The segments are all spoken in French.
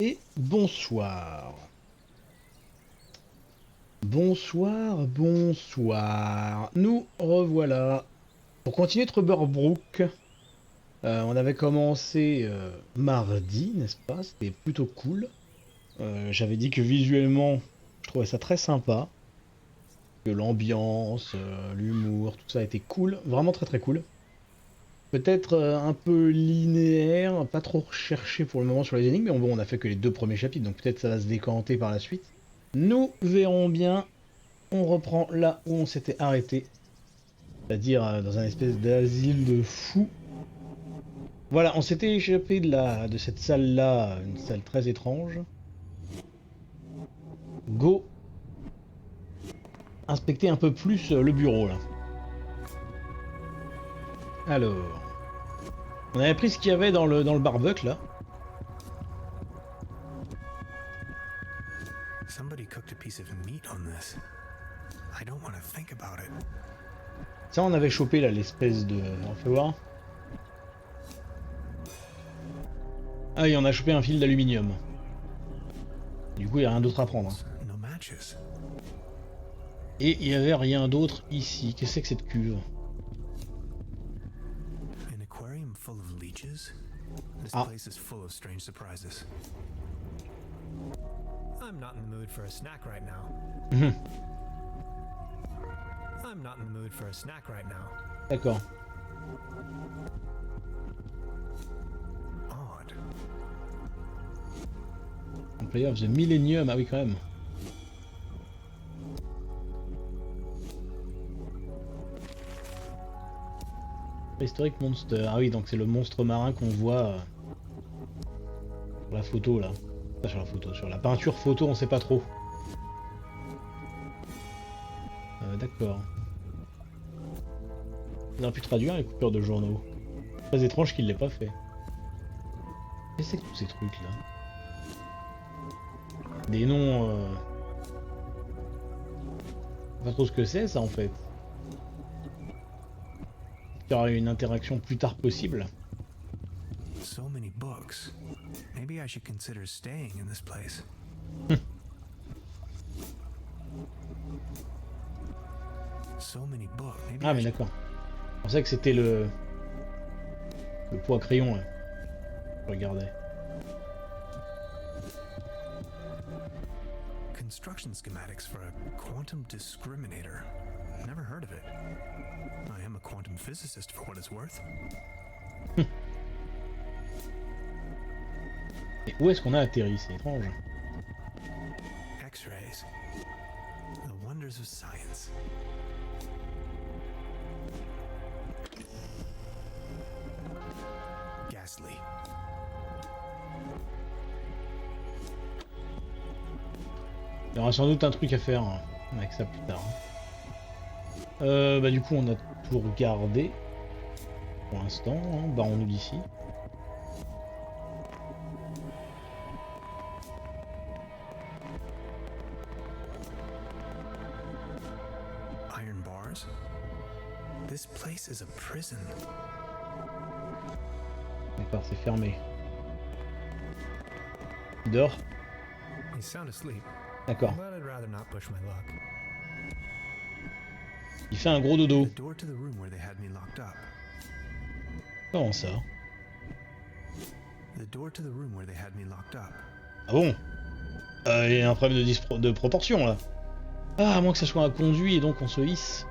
Et bonsoir. Bonsoir, bonsoir. Nous revoilà pour continuer Trüberbrook. On avait commencé mardi, n'est-ce pas? C'était plutôt cool. J'avais dit que visuellement, je trouvais ça très sympa. Que l'ambiance, l'humour, tout ça était cool. Vraiment très très cool. Peut-être un peu linéaire, pas trop recherché pour le moment sur les énigmes, mais bon, on a fait que les 2 premiers chapitres, donc peut-être ça va se décanter par la suite. Nous verrons bien. On reprend là où on s'était arrêté, c'est-à-dire dans un espèce d'asile de fous. Voilà, on s'était échappé de cette salle-là, une salle très étrange. Go inspecter un peu plus le bureau là. Alors, on avait pris ce qu'il y avait dans le barbecue là. Somebody cooked a piece of meat on this. I don't want to think about it. Ça, on avait chopé là l'espèce de. On fait voir. Ah, et on a chopé un fil d'aluminium. Du coup, il n'y a rien d'autre à prendre. No matches. Et il n'y avait rien d'autre ici. Qu'est-ce que c'est que cette cuve? An aquarium full of leeches? This Ah. place is full of strange surprises. I'm not in the mood for a snack right now. I'm not in the mood for a snack right now. D'accord. Odd. Employé of the Millennium, ah oui quand même. Historic Monster, ah oui donc c'est le monstre marin qu'on voit sur la photo là. Pas sur la photo, sur la peinture photo on sait pas trop. D'accord. On aurait pu traduire les coupures de journaux. Très étrange qu'il l'ait pas fait. Qu'est-ce que c'est que tous ces trucs là? Des noms... Pas trop ce que c'est ça en fait. Il y aura une interaction plus tard possible. So many books. Maybe I should consider staying in this place. So many books. Maybe Ah I mais should... d'accord. Je pensais que c'était le pot à crayon là. Je regardais. Construction schematics for a quantum discriminator. Never heard of it. I am a quantum physicist for what it's worth. Et où est-ce qu'on a atterri? C'est étrange. X-rays. The wonders of science. Ghastly. Il y aura sans doute un truc à faire avec ça plus tard. Bah du coup on a tout regardé. Pour l'instant, hein. Barrons-nous d'ici. Iron bars? This place is a prison. D'accord, c'est fermé. Il dort? He's sound asleep, D'accord. but I'd rather not push my luck. Il fait un gros dodo. The door to the room where they had me locked up. Comment ça? The door to the room where they had me locked up. Ah bon? Il y a un problème de proportion là. Ah, à moins que ça soit un conduit et donc on se hisse.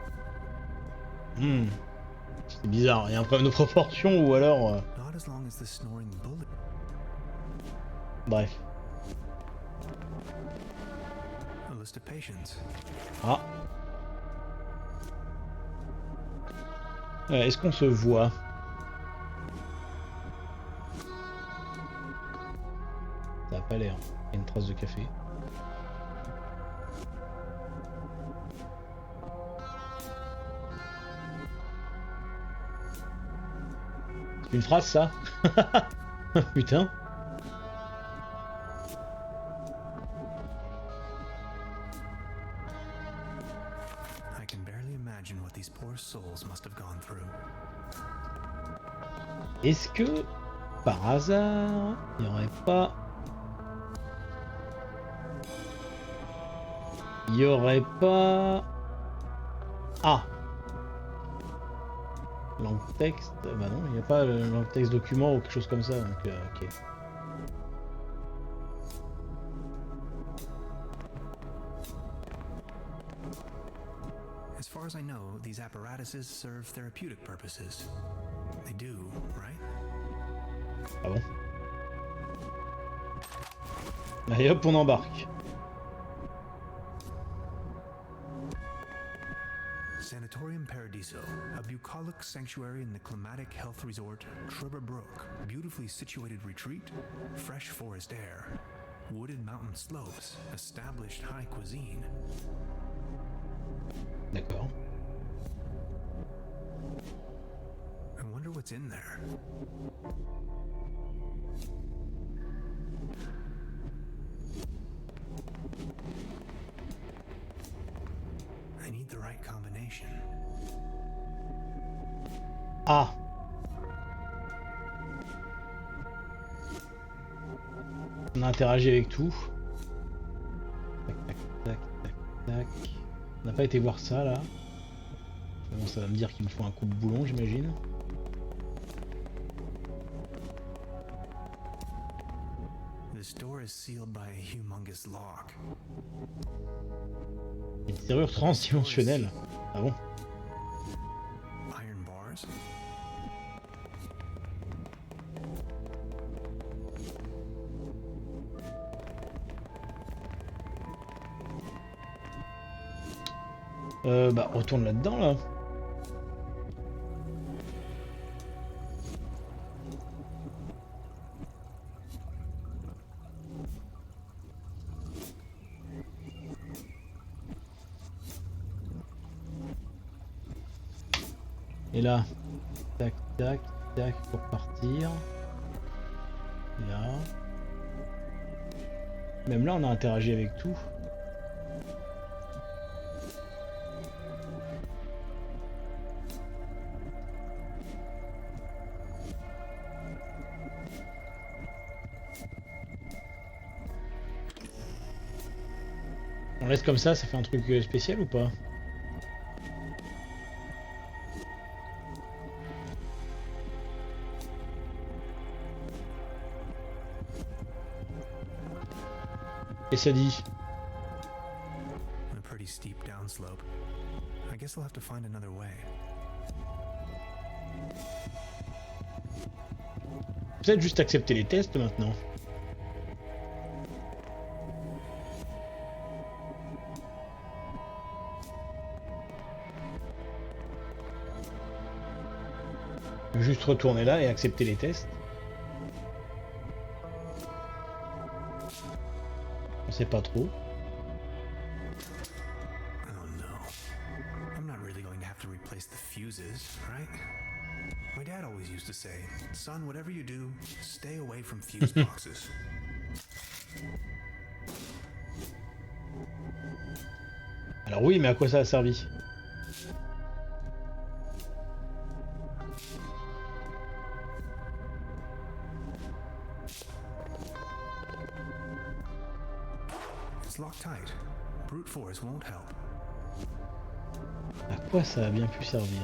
C'est bizarre, il y a un problème de proportion ou alors... Not as long as the snoring bullet. Bref. A list of patients. Ah. Est-ce qu'on se voit? Ça a pas l'air. Il y a une trace de café. C'est une phrase ça? Putain. I can barely imagine what these poor souls must have gone through. Est-ce que, par hasard, il n'y aurait pas Il y aurait pas... Ah! Langue texte... Bah non, il n'y a pas langue texte document ou quelque chose comme ça, donc ok. As far as I know, these apparatuses serve therapeutic purposes. They do, right? Ah bon? Allez hop, on embarque. Sanatorium Paradiso, a bucolic sanctuary in the climatic health resort Trüberbrook. Beautifully situated retreat, fresh forest air, wooded mountain slopes, established high cuisine. D'accord. I wonder what's in there. I need the right combination. Ah! On a interagi avec tout. Tac, tac, tac, tac, tac. On n'a pas été voir ça là. Bon, ça va me dire qu'il me faut un coup de boulon, j'imagine. This door is sealed by a humongous lock. Une serrure transdimensionnelle. Ah bon? Iron bars. Bah retourne là-dedans là. Et là, tac, tac, tac pour partir. Là. Même là, on a interagi avec tout. On laisse comme ça fait un truc spécial ou pas? Et ça dit? A pretty steep downslope. I guess I'll have to find another way. Peut-être juste accepter les tests maintenant. Juste retourner là et accepter les tests. On sait pas trop. Oh no. I'm not really going to have to replace the fuses, right? My dad always used to say, son, whatever you do, stay away from fuse boxes. Alors oui, mais à quoi ça a servi? It's locked tight. Brute force won't help. À quoi ça a bien pu servir?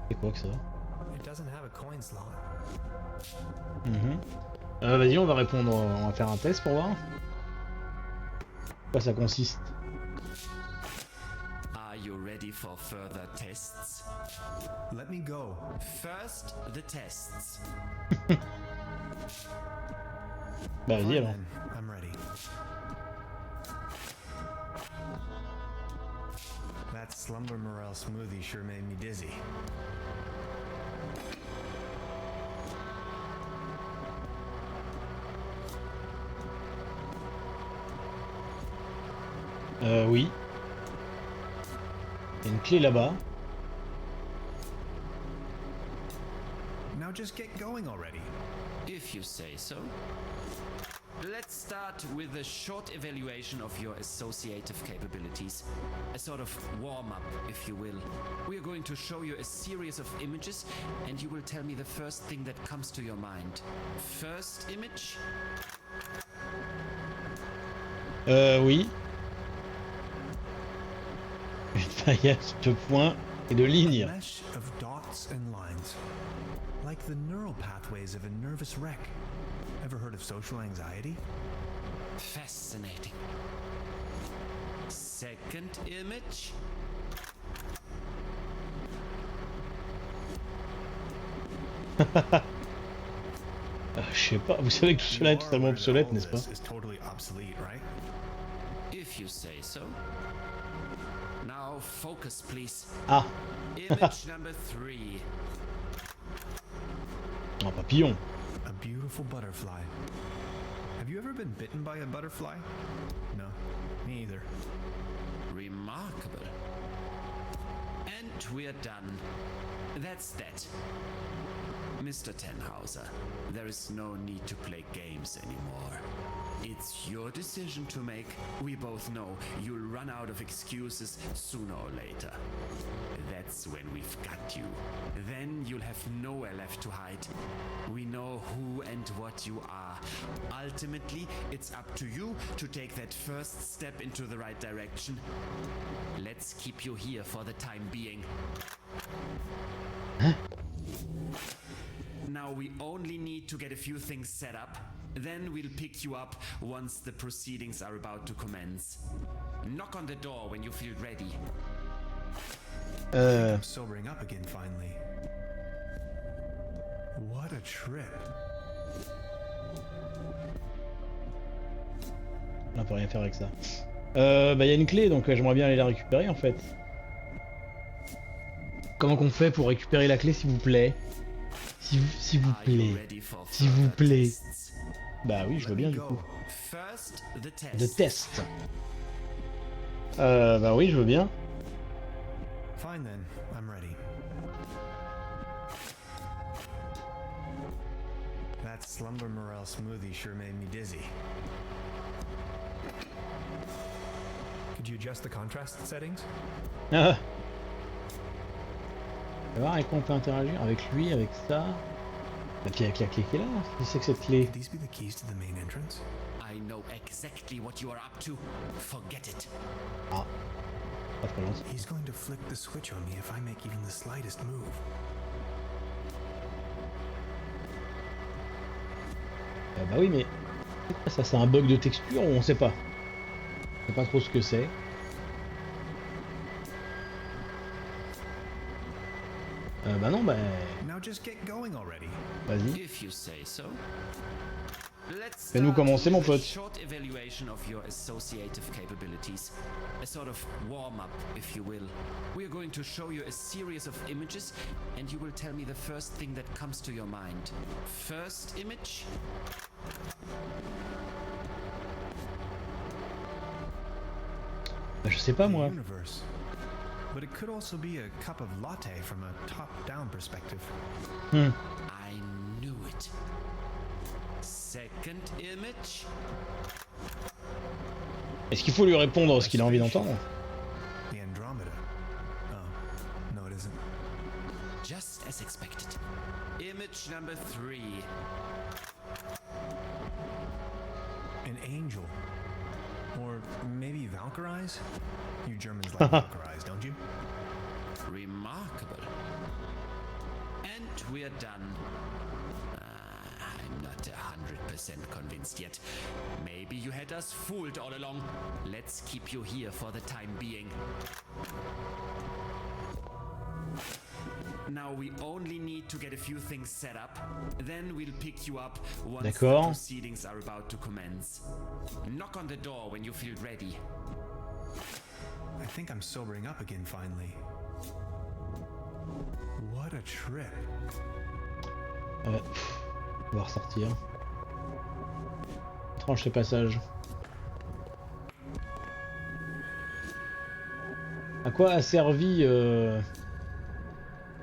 C'est quoi que ça? It doesn't have a coin slot. Vas-y, on va répondre, on va faire un test pour voir. Quoi ça consiste? Are you ready for further tests? Let me go. First, the tests. Bah vas-y Fine alors. then, I'm ready. That slumber morale smoothie sure made me dizzy. Oui. Il y a une clé là-bas. Now just get going already. If you say so. Let's start with a short evaluation of your associative capabilities. A sort of warm-up, if you will. We are going to show you a series of images, and you will tell me the first thing that comes to your mind. First image? Oui. Une paillette de points et de A lignes. mesh of dots and lines. Like the neural pathways of a nervous wreck. Ever heard of social anxiety? Fascinating. Second image? Je sais pas, vous savez que tout cela est totalement obsolète, n'est-ce pas? Is totally obsolete, right? If you say so. Now focus, please. Ah, Image number 3. un papillon. A beautiful butterfly. Have you ever been bitten by a butterfly? No, me either. Remarkable. And we're done. That's that. Mr. Tenhauser, there is no need to play games anymore. It's your decision to make. We both know you'll run out of excuses sooner or later. That's when we've got you. Then you'll have nowhere left to hide. We know who and what you are. Ultimately, it's up to you to take that first step into the right direction. Let's keep you here for the time being. Now we only need to get a few things set up. Then we'll pick you up once the proceedings are about to commence. Knock on the door when you feel ready. I'm sobering up again finally. What a trip. On peut rien faire avec ça. Bah y a une clé, donc j'aimerais bien aller la récupérer en fait. Comment qu'on fait pour récupérer la clé, s'il vous plaît? S'il vous Are you plaît. ready for S'il vous further plaît. tests? Bah oui, je veux bien du coup. First, the test. De test. Bah oui, je veux bien. Fine then, I'm ready. That slumber morale smoothie sure made me dizzy. Could you adjust the contrast settings? Ah. On va voir avec quoi on peut interagir. Avec lui, avec ça. Et puis avec la clé qui est là. Qui c'est que cette clé? Could these be the keys to the main entrance? I know exactly what you are up to. Forget it. Ah. Pas très loin. He's going to flick the switch on me if I make even the slightest move. Bah oui, mais ça c'est un bug de texture ou on sait pas. On sait pas trop ce que c'est. Bah non, bah Now just get going already. vas-y. If you say so. Let's Fais-nous start commencer, with mon a pote. short evaluation of your associative capabilities. A sort of warm-up, if you will. We are going to show you a series of images, and you will tell me the first thing that comes to your mind. First image? Bah, je sais pas The moi. universe. But it could also be a cup of latte from a top-down perspective. Hmm. I knew it. Second image? Est-ce qu'il faut lui répondre ce qu'il a envie d'entendre? The Andromeda. Oh, no it isn't. Just as expected. Image number 3. An angel. Or maybe Valkyries? You Germans like Valkyries, don't you? Remarkable. And we're done. I'm not 100% convinced yet. Maybe you had us fooled all along. Let's keep you here for the time being. Now we only need to get a few things set up. Then we'll pick you up once the D'accord. proceedings are about to commence. Knock on the door when you feel ready. I think I'm sobering up again finally. What a trip. On va ressortir. Étrange ce passage. À quoi a servi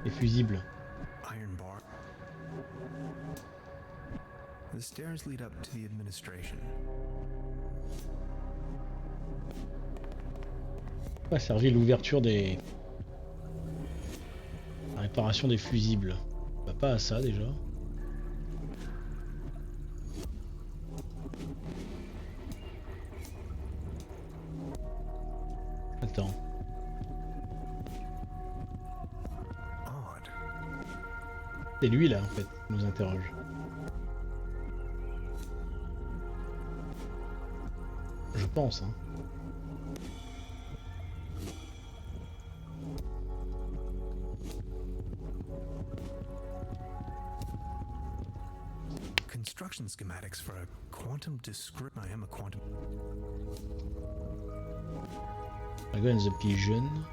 les fusibles? Iron bar. The stairs lead up to the administration. Pas servi l'ouverture des... La réparation des fusibles. Bah, pas à ça déjà. Attends. Odd. C'est lui là en fait qui nous interroge. Je pense hein. Construction schematics for a quantum discrete. I am a quantum. Dragon and the Pigeon.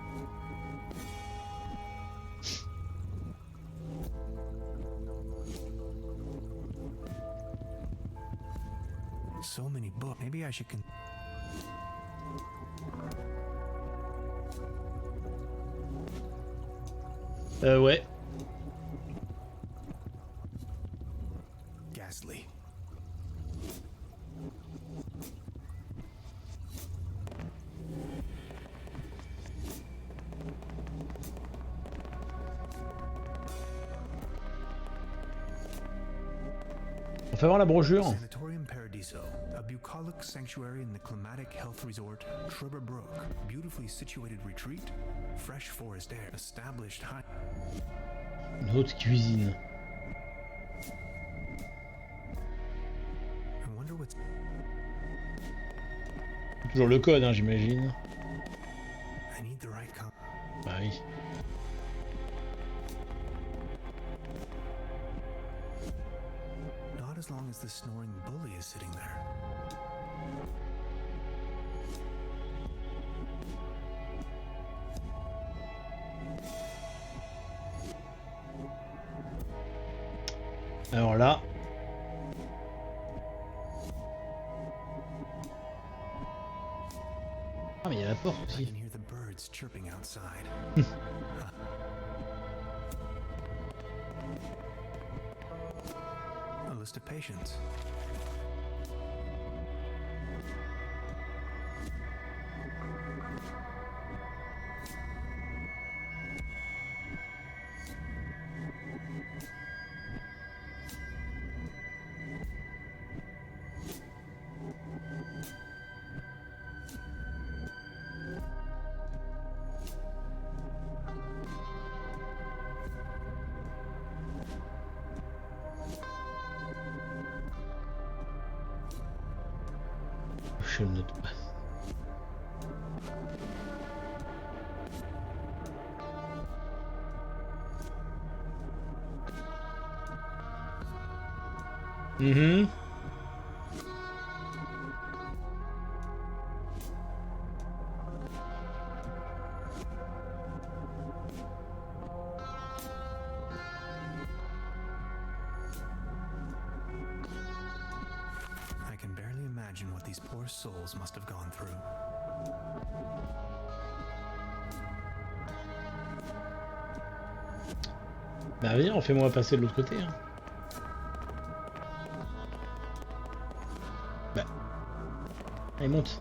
So many books. Maybe I should Ouais. Ghastly. On fait voir la brochure. Sanatorium Paradiso, a bucolic sanctuary in the climatic health resort Trüberbrook. Beautifully situated retreat, fresh forest air, established high. Une haute cuisine. I wonder what's. Toujours le code hein, j'imagine. I need the right com. Bah oui. Not as long as the snoring bully is sitting there. Alors là. Ah mais il y a la porte I aussi. can hear the birds chirping outside. A list of patients. Je le note pas. Mhm. I can barely imagine what these poor souls must have gone through. Bah viens, fais-moi passer de l'autre côté. Hein. Bah. Allez, monte.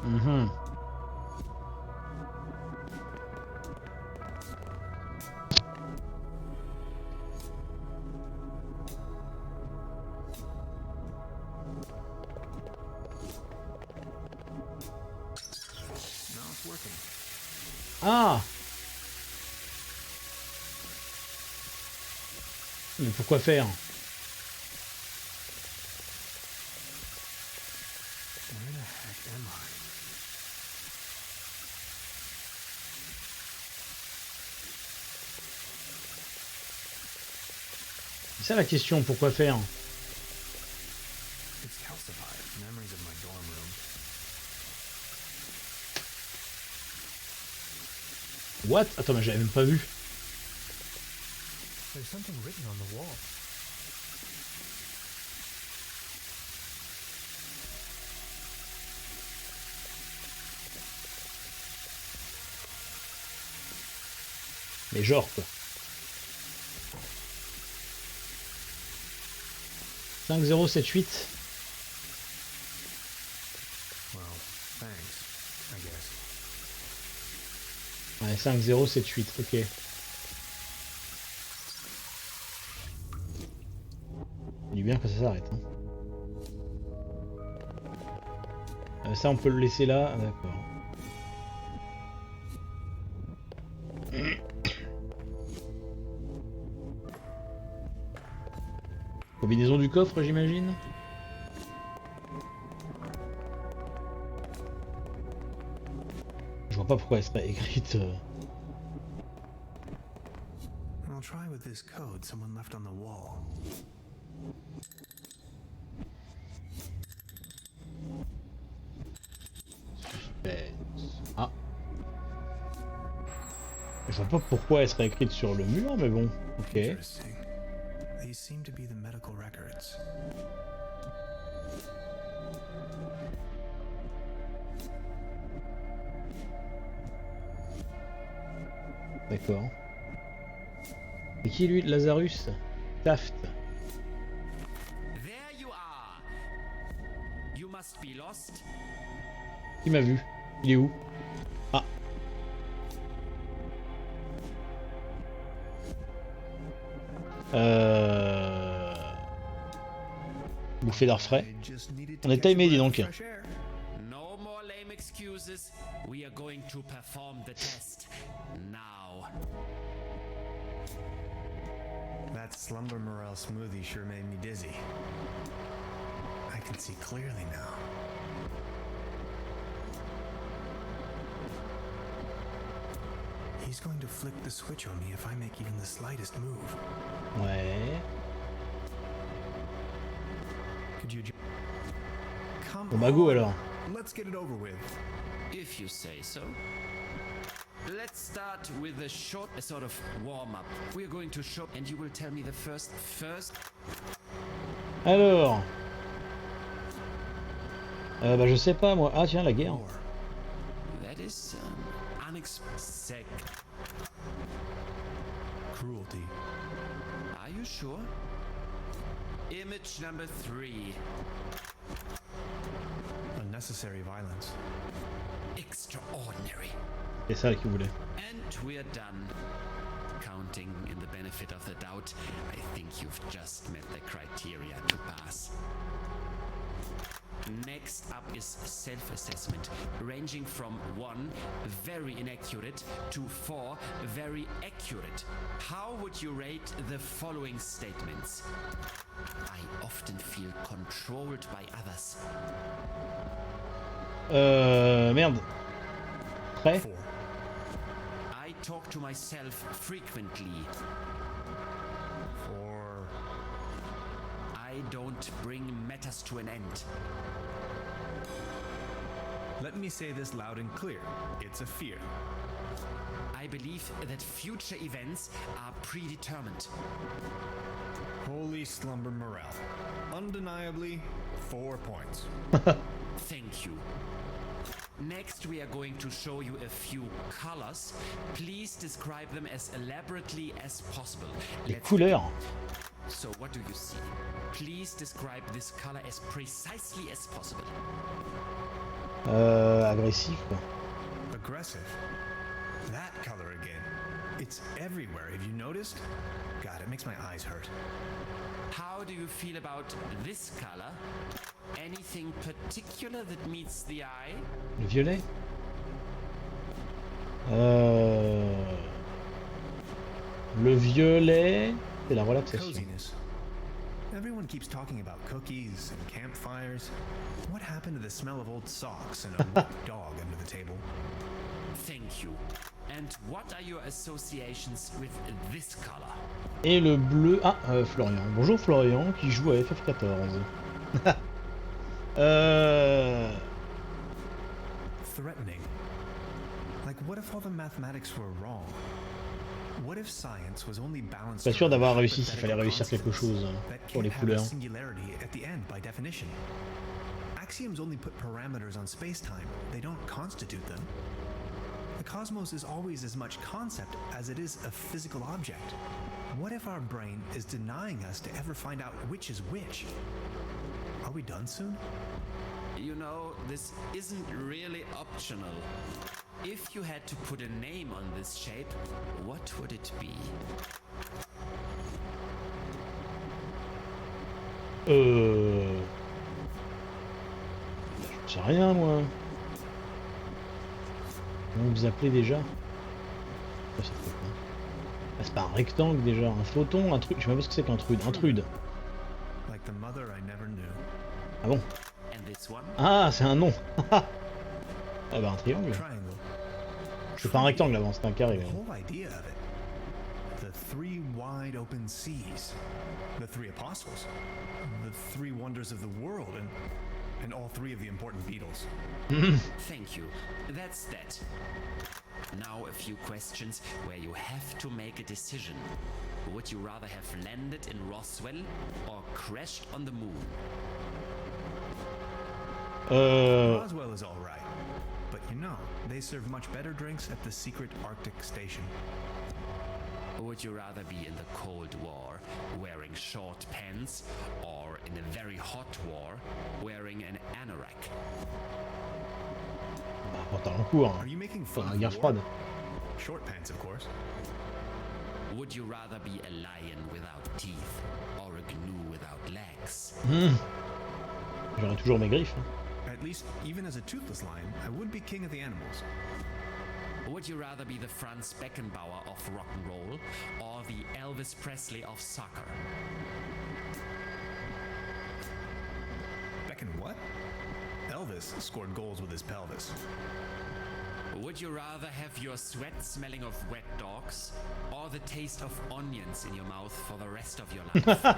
Mhm. Now it's working. Ah! Mais pourquoi faire? Where the heck am I? C'est ça la question, pourquoi faire? It's calcified. Memories of my dorm room. What? Attends, mais j'avais même pas vu. There's something written on the wall. Mais genre quoi. 5, 0, 7, 8. Well, thanks, I guess. Ouais, 5, 0, 7, 8, ok. Il est bien que ça s'arrête. Hein. Ça, on peut le laisser là. Ah, d'accord. Combinaison du coffre, j'imagine. Je vois pas pourquoi elle serait écrite. I'll try with this code someone left on the wall. Suspense. Ah. Je vois pas pourquoi elle serait écrite sur le mur, mais bon. Ok. Interesting. These seem to be the medical records. D'accord. Et qui est lui, Lazarus? Taft. There you are. You must be lost. Qui m'a vu? Il est où? Ah. Bouffée d'air frais. I just needed to On est catch a timé, dis breath donc. of fresh air. No more lame excuses. We are going to perform the test now. That slumber morale smoothie sure made me dizzy. I can see clearly now. He's going to flick the switch on me if I make even the slightest move. Ouais. Could you come Bon bah go on. alors. Let's get it over with. If you say so. Let's start with a short sort of warm-up. We are going to show and you will tell me the first. Alors. Bah je sais pas moi. Ah tiens, la guerre. War. That is unexpected. Cruelty. Are you sure? Image number 3. Unnecessary violence. Extraordinary. C'est ça qu'il voulait. And we're done. Counting in the benefit of the doubt, I think you've just met the criteria to pass. Next up is self-assessment, ranging from 1, very inaccurate, to 4, very accurate. How would you rate the following statements? I often feel controlled by others. Merde. Prêt? 4. I talk to myself frequently. 4. I don't bring matters to an end. Let me say this loud and clear. It's a fear. I believe that future events are predetermined. Holy slumber morale. Undeniably, 4 points. Thank you. Next, we are going to show you a few colors. Please describe them as elaborately as possible. Les couleurs. So, what do you see? Please describe this color as precisely as possible. Agressif quoi. Aggressive. That color again. It's everywhere. Have you noticed? God, it makes my eyes hurt. How do you feel about this color? Anything particular that meets the eye? Le violet. Le violet, c'est la relaxation. Coziness. Everyone keeps talking about cookies and campfires. What happened to the smell of old socks and a wet dog under the table? Thank you. And what are your associations with this color? Et le bleu. Ah, Florian. Bonjour Florian, qui joue à FF14. Threatening. Like, what if all the mathematics were wrong? What if science was only balanced? Pas sûr around d'avoir réussi s'il fallait hypothetical réussir quelque constants chose that pour les can't have a couleurs. singularity at the end by definition. Axioms only put parameters on space-time. They don't constitute them. The cosmos is always as much concept as it is a physical object. What if our brain is denying us to ever find out which is which? Are we done soon? You know, this isn't really optional. If you had to put a name on this shape, what would it be? Je sais rien moi. Comment vous appelez déjà? Oh, ça fait quoi? Ah, c'est pas un rectangle déjà, un photon, un truc. Je sais même pas ce que c'est qu'un trude. Un trude. Like the mother I never knew. Ah bon? And this one? Ah, c'est un nom. Ah bah un triangle. Triangle. C'est pas un rectangle avant, c'est un carré. The whole idea of it. The three wide open seas. The three apostles. The three wonders of the world and all three of the important beetles. Thank you. That's that. Now a few questions where you have to make a decision. Would you rather have landed in Roswell or crashed on the moon? Roswell is all right, but you know, they serve much better drinks at the secret Arctic station. Would you rather be in the Cold War wearing short pants or in a very hot war wearing an anorak? Bah, pantalon court. Are you making fun Enfin, of guerre war? froide. Short pants, of course. Would you rather be a lion without teeth or a gnu without legs? J'aurai toujours mes griffes. At least, even as a toothless lion, I would be king of the animals. Would you rather be the Franz Beckenbauer of rock and roll or the Elvis Presley of soccer? Becken what? Elvis scored goals with his pelvis. Would you rather have your sweat smelling of wet dogs or the taste of onions in your mouth for the rest of your life?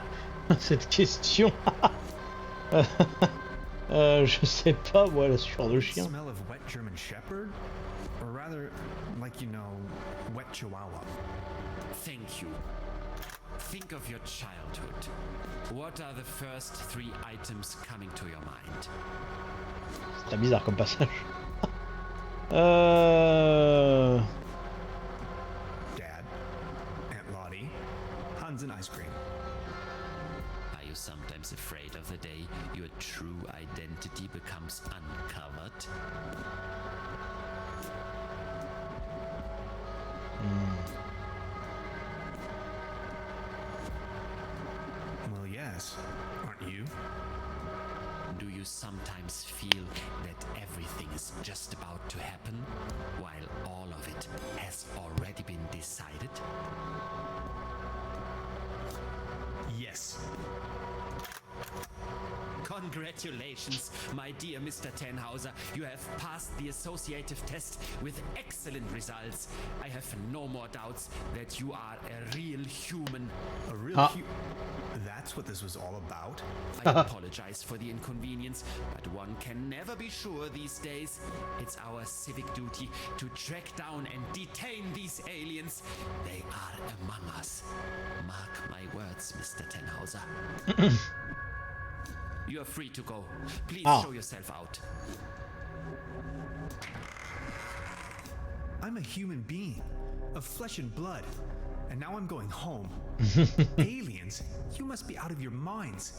Cette question. Je sais pas, moi, la sueur de chien. Smell of wet German Shepherd? Or rather, like, you know, wet Chihuahua. Thank you. Think of your childhood. What are the first three items coming to your mind? C'est très bizarre comme passage. Dad, Aunt Lottie, Hans and ice cream. Are you sometimes afraid of the day your true identity becomes uncovered? Well, yes. Aren't you? Do you sometimes feel that everything is just about to happen, while all of it has already been decided? Yes. Congratulations, my dear Mr. Tannhauser. You have passed the associative test with excellent results. I have no more doubts that you are a real human. A real That's what this was all about? I apologize for the inconvenience, but one can never be sure these days. It's our civic duty to track down and detain these aliens. They are among us. Mark my words, Mr. Tannhauser. You are free to go. Please show yourself out. I'm a human being, of flesh and blood, and now I'm going home. Aliens? You must be out of your minds.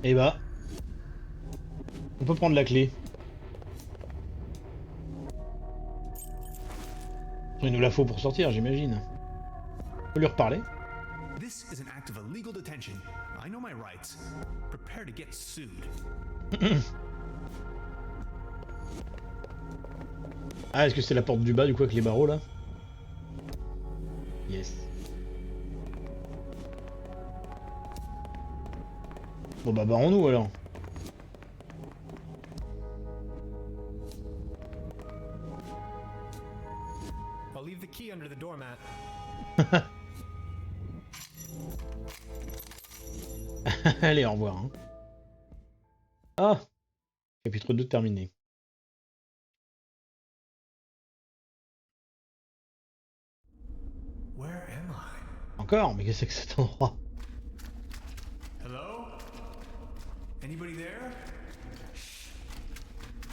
Eh bah, on peut prendre la clé. Il nous la faut pour sortir, j'imagine. On peut lui reparler. This is an act of illegal detention. I know my rights. Prepare to get sued. Ah, est-ce que c'est la porte du bas du coup avec les barreaux là? Yes. Bon bah barrons-nous alors. I'll leave the key under the doormat. Allez, au revoir. Hein. Ah, chapitre 2 terminé. Where am I? Encore? Mais qu'est-ce que c'est que cet endroit? Hello? Anybody there?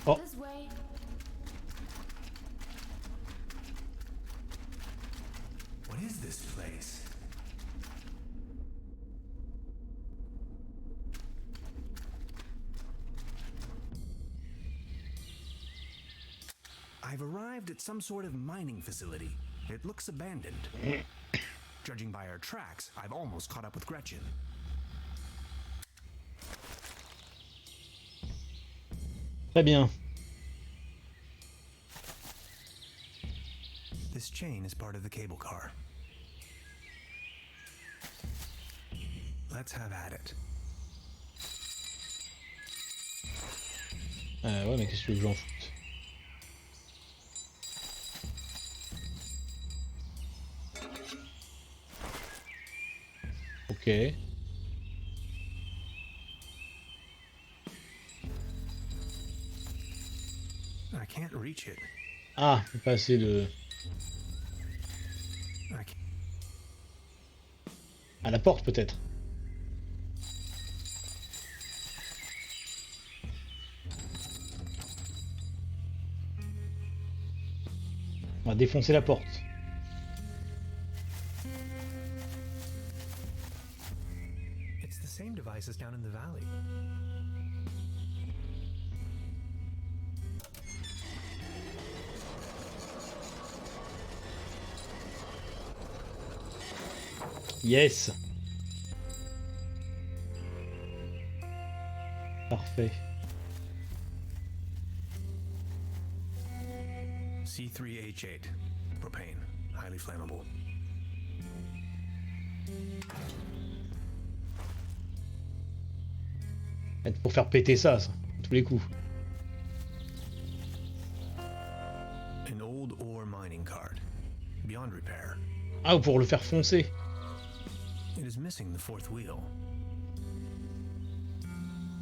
Oh. This way. What is this place? I've arrived at some sort of mining facility. It looks abandoned. Judging by our tracks, I've almost caught up with Gretchen. Très bien. This chain is part of the cable car. Let's have at it. Ouais, mais qu'est-ce que tu veux que j'en foute? Ok. I can't reach it. Ah, pas assez de... I can't. À la porte peut-être. On va défoncer la porte. It's the same device as down in the valley. Yes. Parfait. C3H8. Propane. Highly flammable. Pour faire péter ça, à tous les coups. An old ore mining cart. Beyond repair. Ah, ou pour le faire foncer. It is missing the fourth wheel.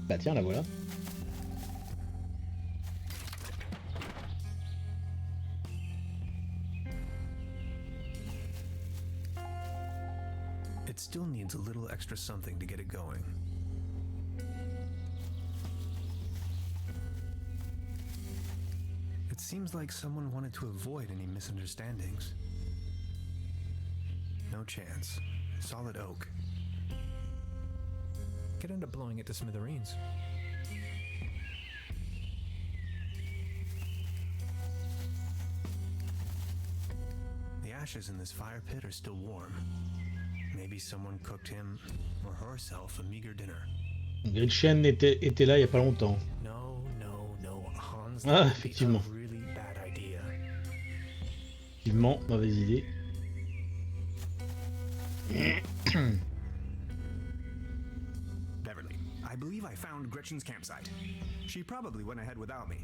Bah tiens, la voilà. It still needs a little extra something to get it going. It seems like someone wanted to avoid any misunderstandings. No chance. Solid oak. Could end up blowing it to smithereens. The ashes in this fire pit are still warm. Maybe someone cooked him or herself a meager dinner. Gretchen était là il y a pas longtemps. No, Hans. Ah, That would be effectivement. a really bad idea. Effectivement, mauvaise idée. Beverly, I believe I found Gretchen's campsite. She probably went ahead without me.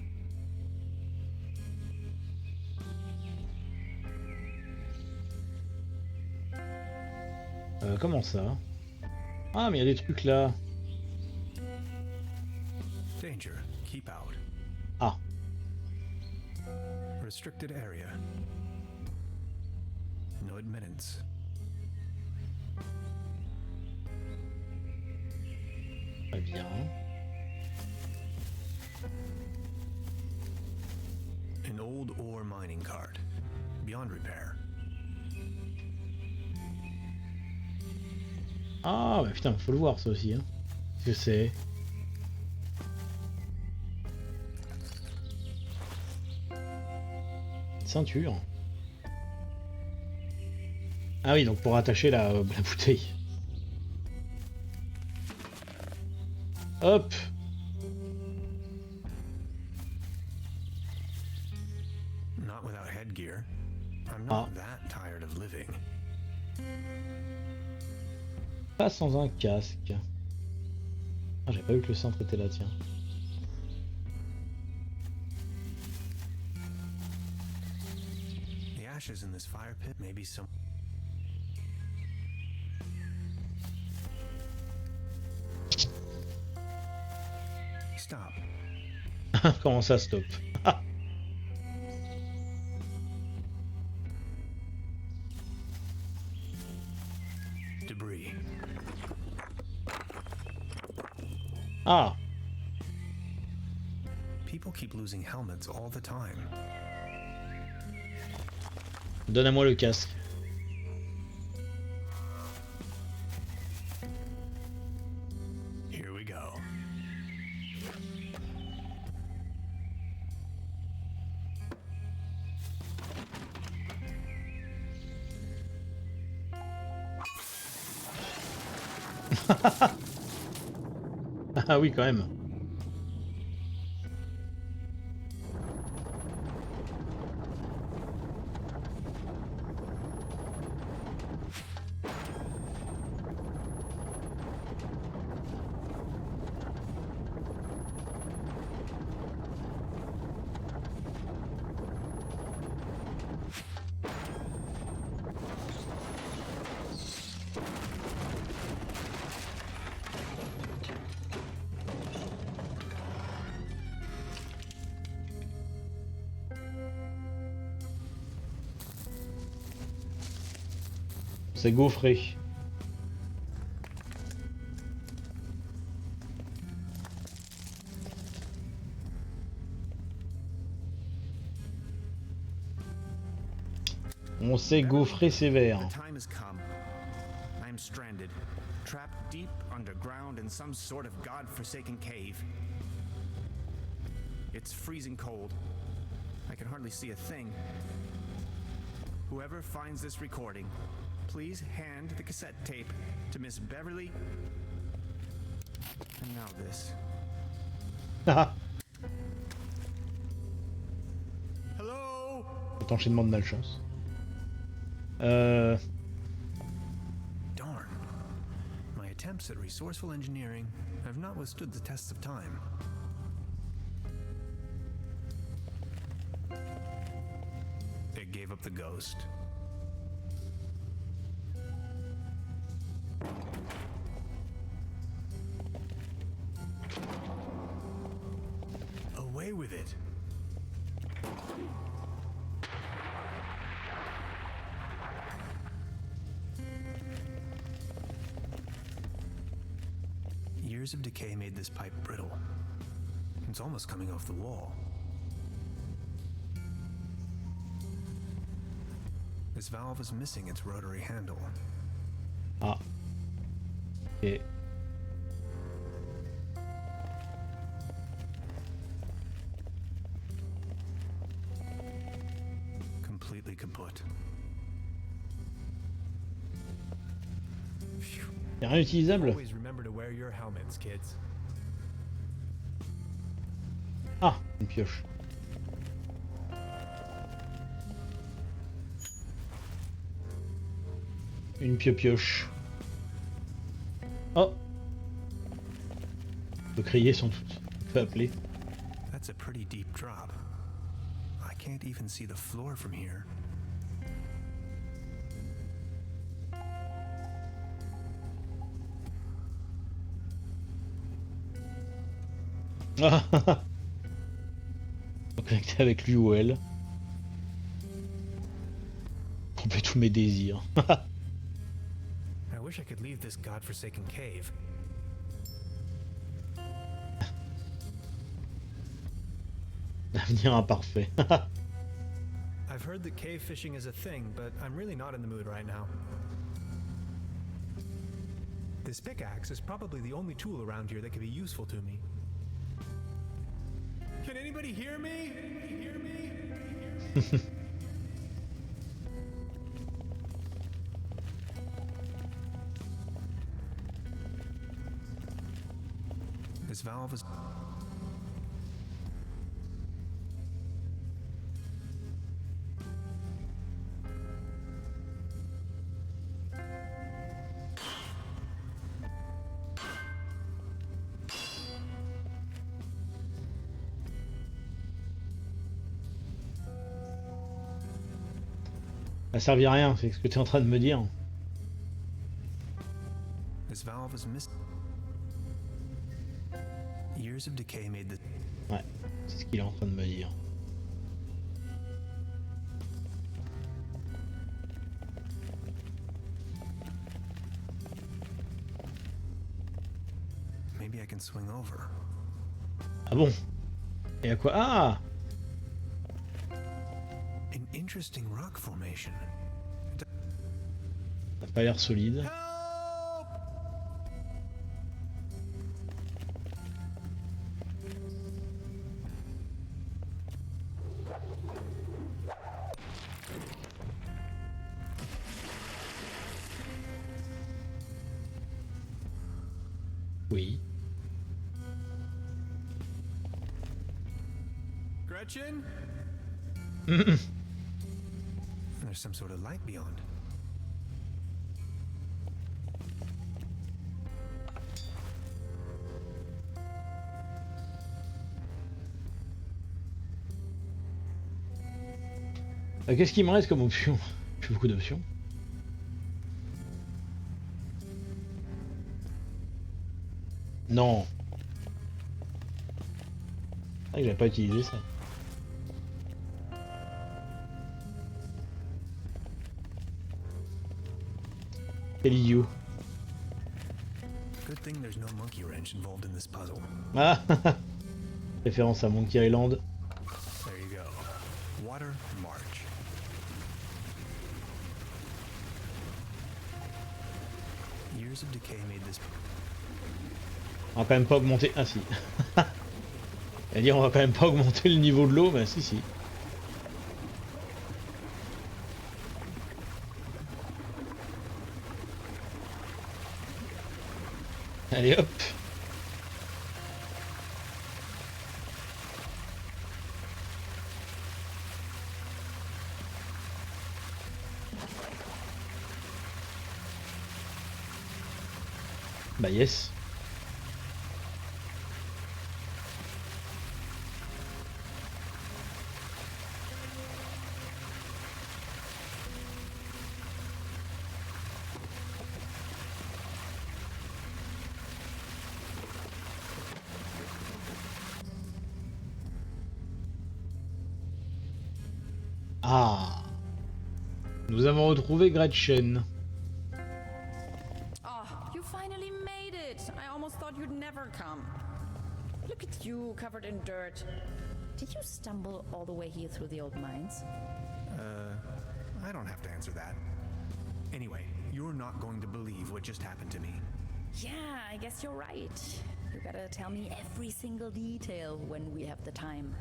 Comment ça? Ah, mais il y a des trucs là. Danger. Keep out. Ah. Restricted area. No admittance. Très bien. An old ore mining cart. Beyond repair. Ah, bah putain, faut le voir ça aussi. Hein. Qu'est-ce que c'est? Ceinture. Ah oui, donc pour attacher la bouteille. Hop. Not without headgear. I'm Ah. not that tired of living. Pas sans un casque. Ah, j'avais pas vu que le centre était là, tiens. The ashes in this fire pit may be some. Stop. Comment ça stop? Ah. Ah, People keep losing helmets all the time. donne-moi le casque. Here we go. Ah oui, quand même. C'est gaufré. On s'est gaufré sévère. The time has come. I am stranded, trapped deep underground in some sort of god-forsaken cave. It's freezing cold. I can hardly see a thing. Whoever finds this recording, please hand the cassette tape to Miss Beverly. And now this. Ah, Hello? cet enchaînement de malchance. Darn. My attempts at resourceful engineering have not withstood the tests of time. It gave up the ghost. Away with it. Years of decay made this pipe brittle. It's almost coming off the wall. This valve is missing its rotary handle. Ah. Et Completely kaput. Phew. y'a rien utilisable. Always remember to wear your helmets, kids. Ah, une pioche. Une pioche. Oh. On peut crier sans doute. On peut appeler. That's a pretty deep drop. I can't even see the floor from here. Ah, ah, ah. On peut connecter avec lui ou elle. On fait tous mes désirs. I wish I could leave this godforsaken cave. L'avenir imparfait. I've heard that cave fishing is a thing, but I'm really not in the mood right now. This pickaxe is probably the only tool around here that could be useful to me. Can anybody hear me? Hear me? This valve is... Ça servit à rien, c'est ce que tu es en train de me dire. This valve is missing. Years of decay made the... Ouais, c'est ce qu'il est en train de me dire. Maybe I can swing over. Ah bon? Et à quoi? Ah! An interesting rock formation. Ça a pas l'air solide. Help! Oui. Gretchen? Mhm. There's some sort of light beyond. Qu'est-ce qu'il me reste comme option? J'ai beaucoup d'options. Non. Ah, j'avais pas utilisé ça. Quel idiot. Good thing there's no monkey wrench involved in this puzzle. Ah. Référence à Monkey Island. There you go. Water March. Years of decay made this. On va quand même pas augmenter. Ah si. Elle dit on va quand même pas augmenter le niveau de l'eau, bah si si. Allez hop. Bah yes. Ah. Nous avons retrouvé Gretchen. Oh, you finally made it! I almost thought you'd never come. Look at you, covered in dirt. Did you stumble all the way here through the old mines? I don't have to answer that. Anyway, you're not going to believe what just happened to me. Yeah, I guess you're right. You gotta tell me every single detail when we have the time.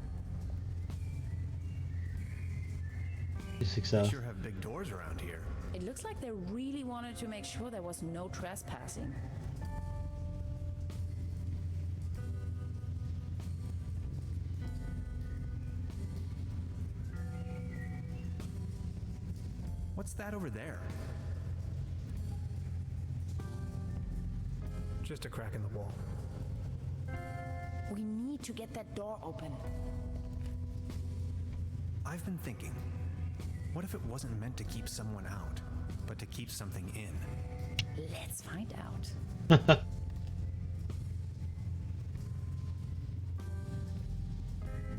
Qu'est-ce que c'est que They ça? sure have big doors around here. It looks like they really wanted to make sure there was no trespassing. What's that over there? Just a crack in the wall. We need to get that door open. I've been thinking, what if it wasn't meant to keep someone out, but to keep something in? Let's find out.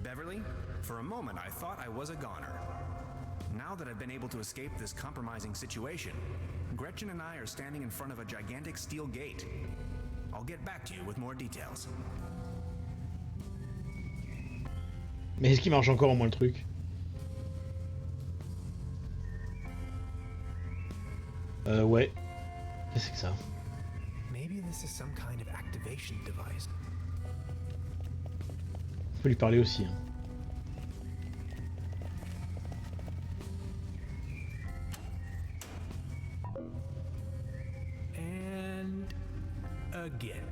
Beverly, for a moment I thought I was a goner. Now that I've been able to escape this compromising situation, Gretchen and I are standing in front of a gigantic steel gate. I'll get back to you with more details. Mais est-ce qu'il marche encore au moins le truc? Ouais. Qu'est-ce que c'est que ça? Maybe this is some kind of activation device. On peut lui parler aussi. Hein. And again.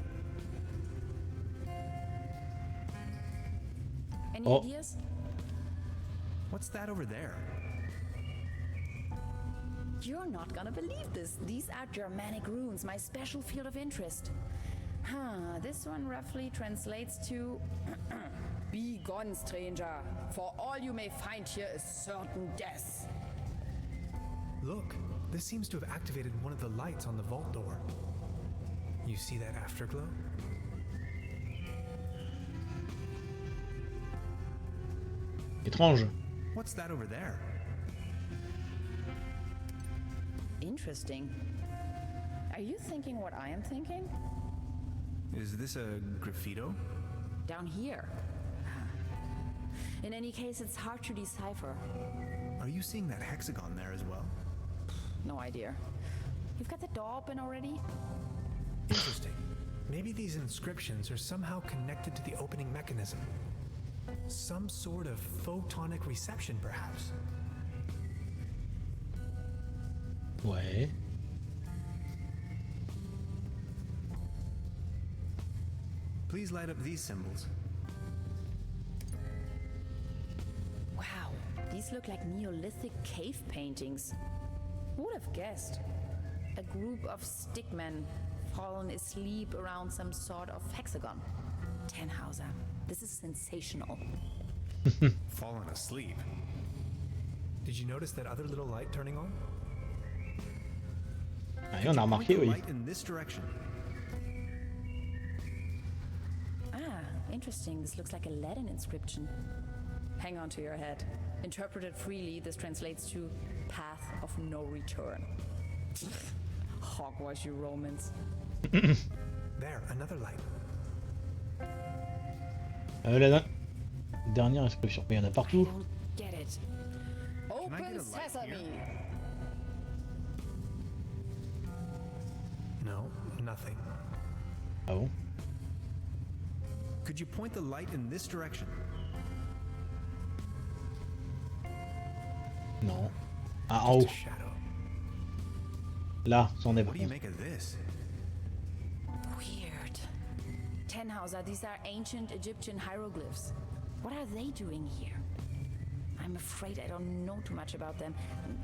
Any Oh. ideas? What's that over there? You're not gonna believe this. These are Germanic runes, my special field of interest. This one roughly translates to Be gone, stranger, for all you may find here is certain death. Look, this seems to have activated one of the lights on the vault door. You see that afterglow? Étrange. What's that over there? Interesting. Are you thinking what I am thinking? Is this a graffito? Down here. In any case, it's hard to decipher. Are you seeing that hexagon there as well? No idea. You've got the door open already? Interesting. Maybe these inscriptions are somehow connected to the opening mechanism. Some sort of photonic reception, perhaps. Ouais. Please light up these symbols. Wow, these look like Neolithic cave paintings. Who would have guessed? A group of stickmen fallen asleep around some sort of hexagon. Tannhauser, this is sensational. Fallen asleep. Did you notice that other little light turning on? Ah, Could on a you point remarqué, the oui. light in this direction? Ah, interesting. This looks like a Latin inscription. Hang on to your head. Interpreted freely, this translates to path of no return. Hogwash, you Romans. There, another light. La dernière inscription. Mais il y en a I partout. don't get it. I get Open a light sesame! here? No, nothing. Ah bon? Could you point the light in this direction? Non. Ah, en Just haut. a shadow. Là, c'en est What do you pas. make of this? Weird. Tannhauser, these are ancient Egyptian hieroglyphs. What are they doing here? I'm afraid I don't know too much about them.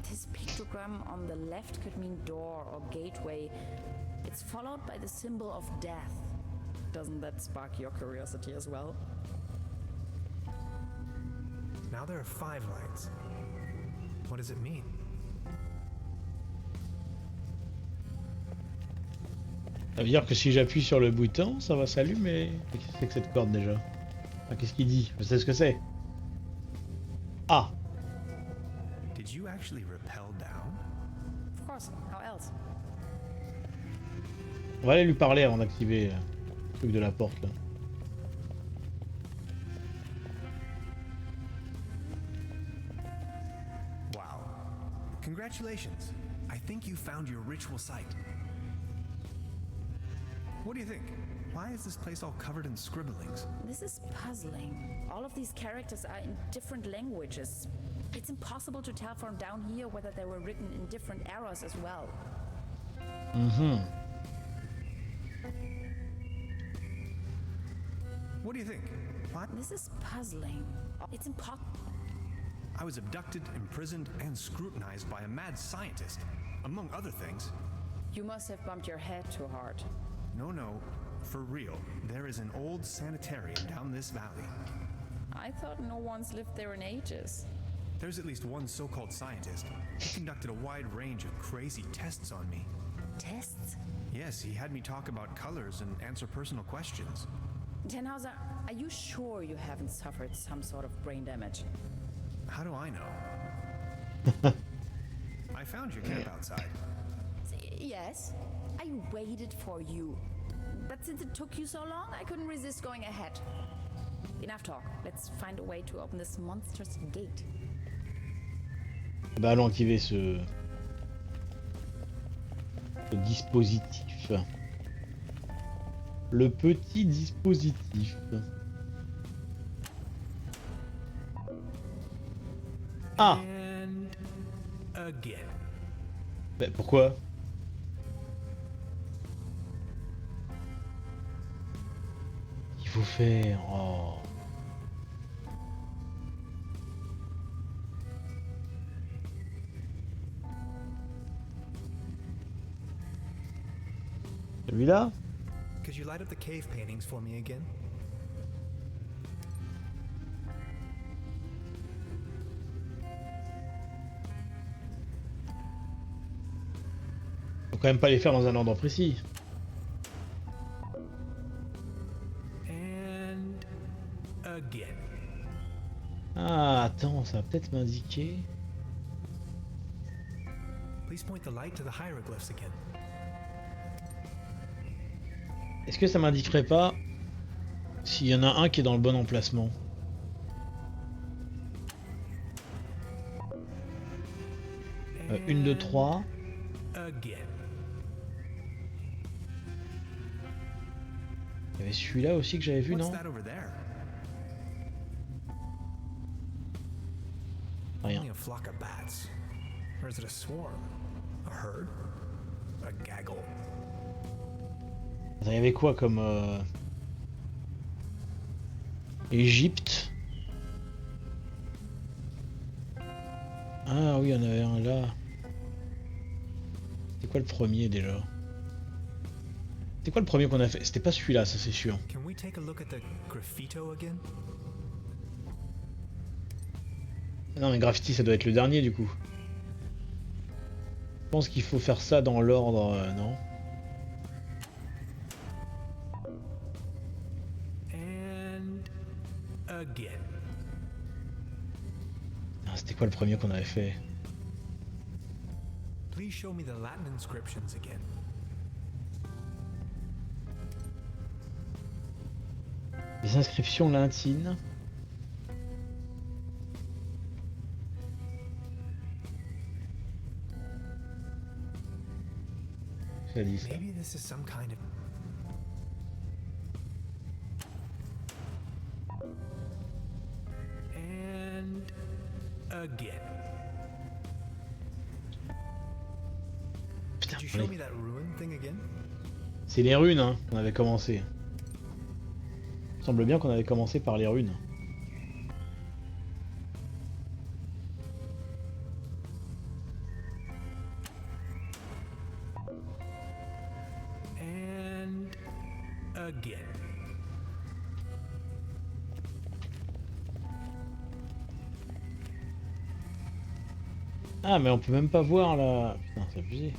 This pictogram on the left could mean door or gateway. It's followed by the symbol of death. Doesn't that spark your curiosity as well? Now there are 5 lights. What does it mean? Ça veut dire que si j'appuie sur le bouton, ça va s'allumer. Qu'est-ce que c'est que cette corde déjà? Ah, qu'est-ce qu'il dit? Je sais ce que c'est. Ah! Did you actually rappel down? Of course, how else? On va aller lui parler avant d'activer le truc de la porte là. Wow. Congratulations. I think you found your ritual site. What do you think? Why is this place all covered in scribblings? This is puzzling. All of these characters are in different languages. It's impossible to tell from down here whether they were written in different eras as well. What do you think? What? This is puzzling. It's impossible. I was abducted, imprisoned, and scrutinized by a mad scientist, among other things. You must have bumped your head too hard. No, for real. There is an old sanitarium down this valley. I thought no one's lived there in ages. There's at least one so-called scientist. He conducted a wide range of crazy tests on me. Tests? Yes, he had me talk about colors and answer personal questions. Tannhauser, are you sure you haven't suffered some sort of brain damage? How do I know? I found your camp outside. Yes, I waited for you. But since it took you so long, I couldn't resist going ahead. Enough talk. Let's find a way to open this monstrous gate. Bah allons activer ce dispositif. Le petit dispositif. Ah! And again. Bah, pourquoi? Il faut faire... Oh. Celui-là? Could you light up the cave paintings for me again? Faut quand même pas les faire dans un ordre précis. And again. Ah, attends, ça va peut-être m'indiquer... Please point the light to the hieroglyphs again. Est-ce que ça m'indiquerait pas s'il y en a un qui est dans le bon emplacement? Une, deux, trois. Again. Il y avait celui-là aussi que j'avais vu, What's non? that over there? Rien. Only a flock of bats. Or is it a swarm? A herd? A gaggle? Il y avait quoi comme... Égypte. Ah oui, il y en avait un là. C'était quoi le premier déjà? C'était quoi le premier qu'on a fait? C'était pas celui-là, ça c'est sûr. Can we take a look at the graffito again? Non mais graffiti ça doit être le dernier du coup. Je pense qu'il faut faire ça dans l'ordre, non? And again. Ah, c'était quoi le premier qu'on avait fait? Please show me the Latin inscriptions again. Les inscriptions latines. Ça dit ça. Maybe this is some kind of... And again. Putain, Could you show oui. me that ruin thing again? C'est les runes hein, qu'on avait commencé. Il semble bien qu'on avait commencé par les runes. And again. Ah mais on peut même pas voir là. Putain c'est abusé.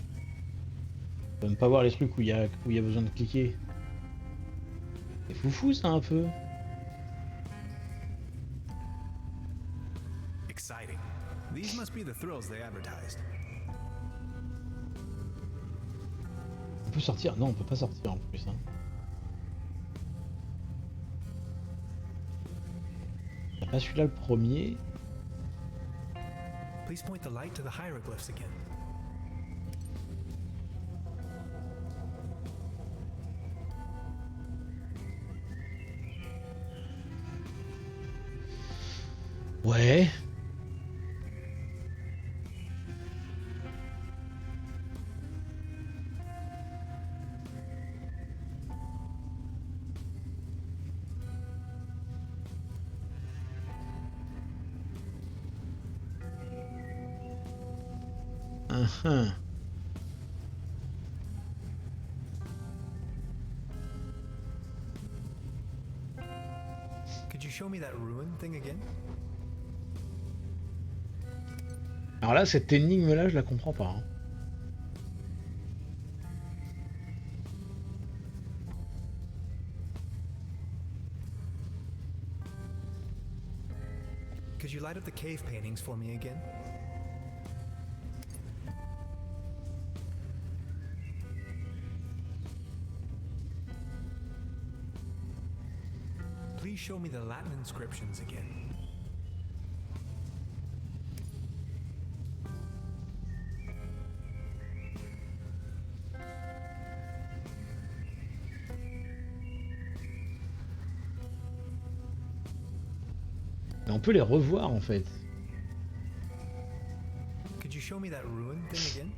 On peut même pas voir les trucs où il y a besoin de cliquer. C'est foufou ça un peu. Exciting. These must be the thrills they advertised. On peut sortir? Non on peut pas sortir en plus hein. Y a pas celui-là le premier. Please point the light to the hieroglyphs again. Ouais. Uh-huh. Could you show me that ruin thing again? Alors là cette énigme là je la comprends pas. Hein. Could you light up the cave paintings for me again? Please show me the Latin inscriptions again. Mais on peut les revoir en fait. Could you show me that ruin thing again?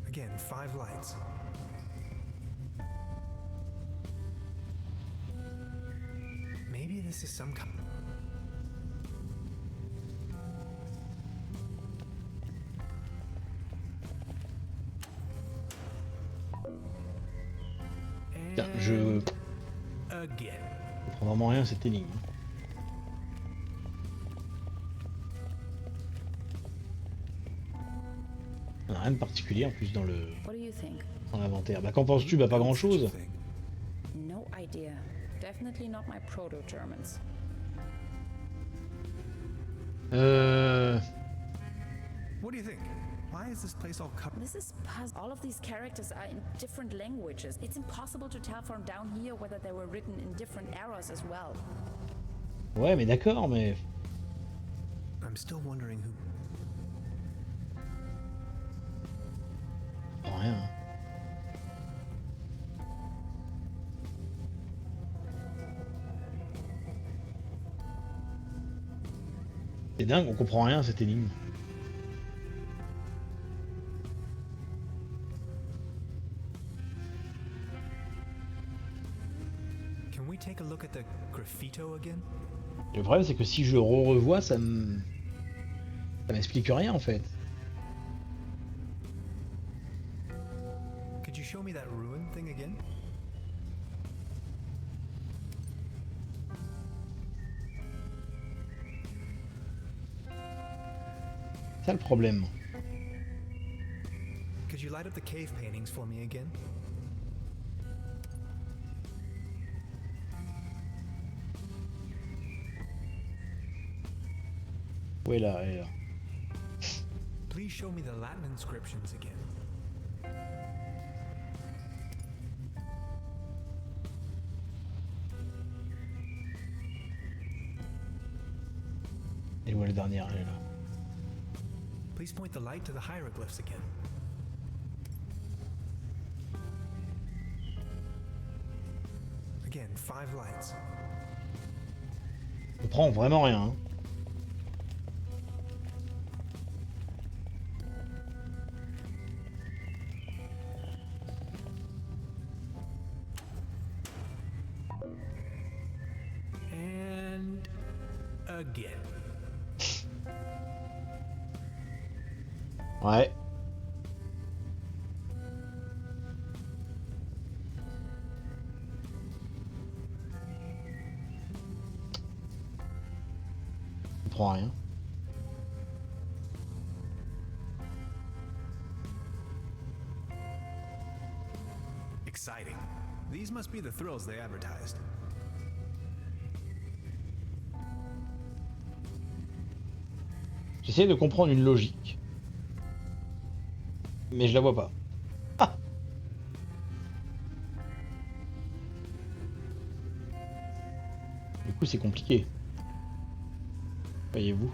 Again, 5 lights. Maybe this is some kind... Putain, je Again. comprends vraiment rien à cette énigme. On a rien de particulier en plus dans le What do you think? dans l'inventaire. Bah qu'en penses-tu? Bah pas grand chose. No idea. Definitely not my proto-Germans. Euh... What do you think? Why is this place all covered? This is puzzle. All of these characters are in different languages. It's impossible to tell from down here whether they were written in different eras as well. Ouais, mais d'accord, mais... I'm still wondering who. Oh, rien. C'est dingue, on comprend rien à cette énigme. Can we take a look at the graffito again? Le problème, c'est que si je revois, ça m'explique rien en fait. Could you show me that ruin thing again? C'est ça le problème. Could you light up the cave paintings for me again? Où est là, elle est là. Please show me the Latin inscriptions again. Et où est la dernière, elle est là. Please point the light to the hieroglyphs again. Again, 5 lights. Je comprends vraiment rien. Hein. And again. Ouais. Je comprends rien. Exciting. These must be the thrills they advertised. J'essaie de comprendre une logique. Mais je la vois pas. Ah! Du coup, c'est compliqué. Voyez-vous.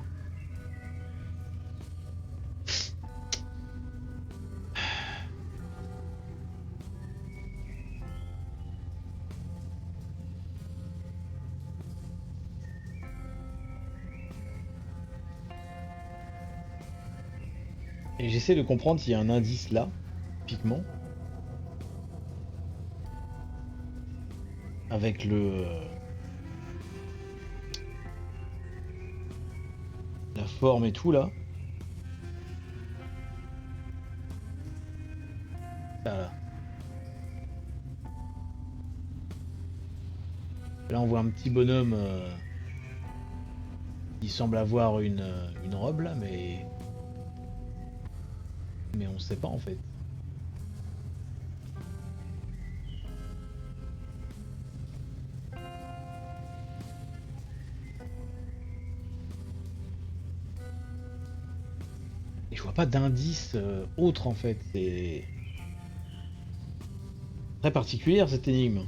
Et j'essaie de comprendre s'il y a un indice là, typiquement. Avec le... la forme et tout là. Là. Là on voit un petit bonhomme qui semble avoir une robe là, mais on sait pas en fait. Et je vois pas d'indice autre en fait. C'est très particulière cette énigme.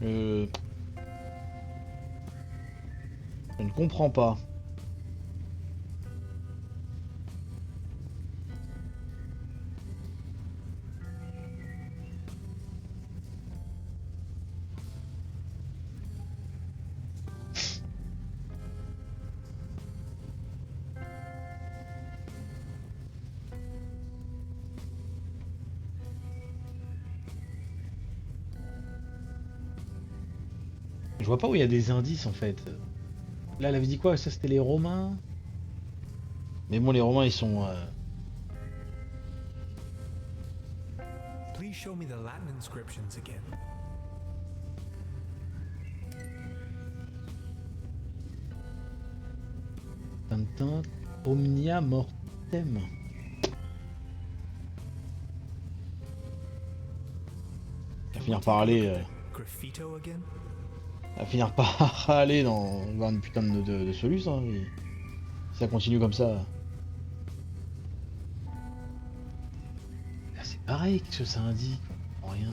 Je ne comprends pas. Je vois pas où il y a des indices en fait. Là, elle avait dit quoi? Ça, c'était les Romains. Mais bon, les Romains, ils sont... Please show me the Latin inscriptions again. Tintin, Omnia Mortem. On va finir par aller... Graffito again? va finir par aller dans une putain de Solus, hein, si ça continue comme ça. Là, c'est pareil, qu'est-ce que ça indique? Rien.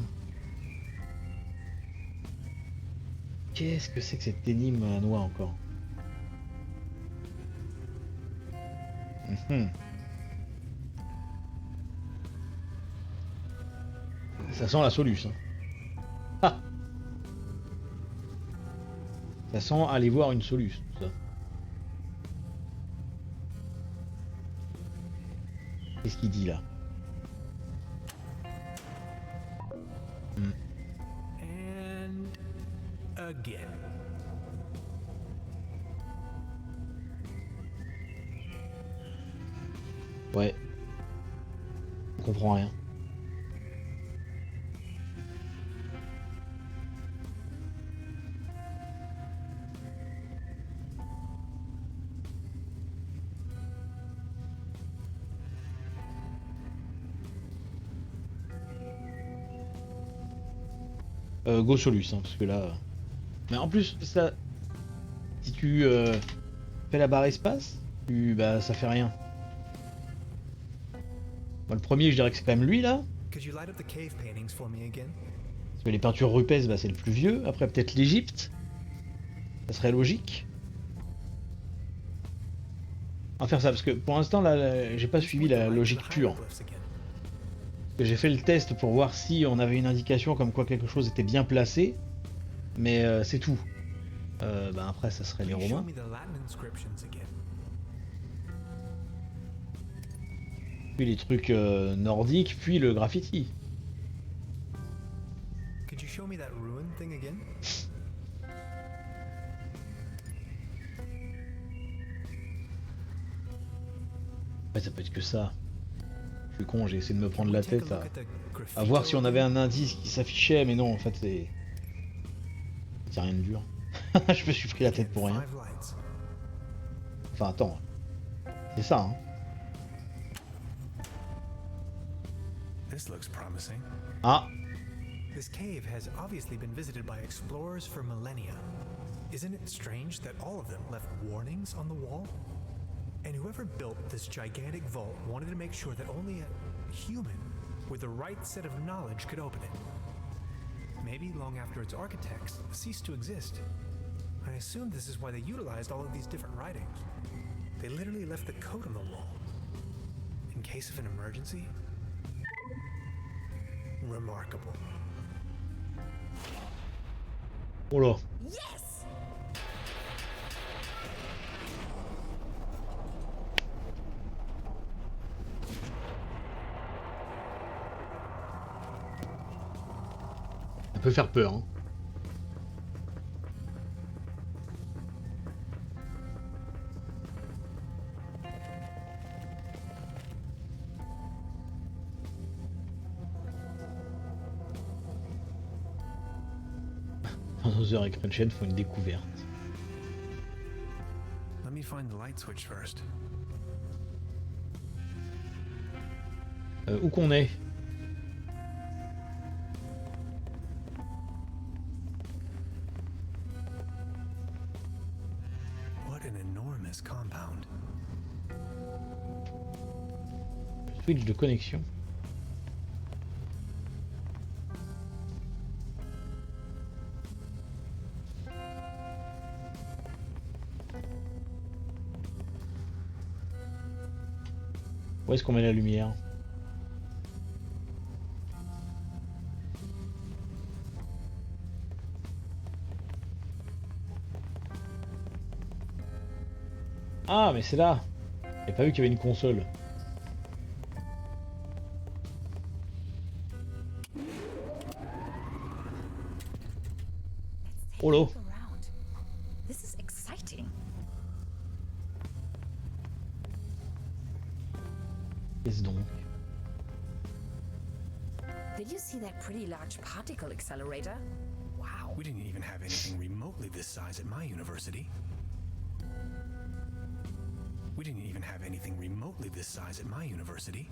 Qu'est-ce que c'est que cette énigme à la noix encore? Mhm. Ça sent la Solus. Hein. Ah, ça sent aller voir une Solus, tout ça. Qu'est-ce qu'il dit là? Hmm. And again. Ouais. On comprend rien. Go Solus, hein, parce que là. Mais en plus, ça, si tu fais la barre espace, bah ça fait rien. Moi, le premier, je dirais que c'est quand même lui là. Could you light up the cave paintings for me again? Parce que les peintures rupestres, bah, c'est le plus vieux. Après, peut-être l'Égypte. Ça serait logique. On va faire ça, parce que pour l'instant, là, j'ai pas suivi la logique pure. Parce que j'ai fait le test pour voir si on avait une indication comme quoi quelque chose était bien placé. Mais c'est tout. Bah après, ça serait les Romains. Puis les trucs nordiques, puis le graffiti. Could you show me that ruin thing again? Ouais, ça peut être que ça. Je suis con, j'ai essayé de me prendre la tête à voir si on avait un indice qui s'affichait, mais non, en fait, c'est rien de dur. Je me suis pris la tête pour rien. Enfin, attends. C'est ça, hein. This looks promising. Ah, This cave has obviously been visited by explorers for millennia. Isn't it strange that all of them left warnings on the wall? And whoever built this gigantic vault wanted to make sure that only a human with the right set of knowledge could open it. Maybe long after its architects ceased to exist. I assume this is why they utilized all of these different writings. They literally left the code on the wall. In case of an emergency? Remarkable. oh là. Yes! Ça peut faire peur, hein. Bowser et Crunchen font une découverte. Let me find the light switch first. Où qu'on est? What an enormous compound. Switch de connexion. Où est-ce qu'on met la lumière? Ah, mais c'est là! J'ai pas vu qu'il y avait une console. Oh là! Around. This is exciting. Qu'est-ce donc? Did you see that pretty large particle accelerator? Wow. We didn't even have anything remotely this size at my university. We didn't even have anything remotely this size at my university.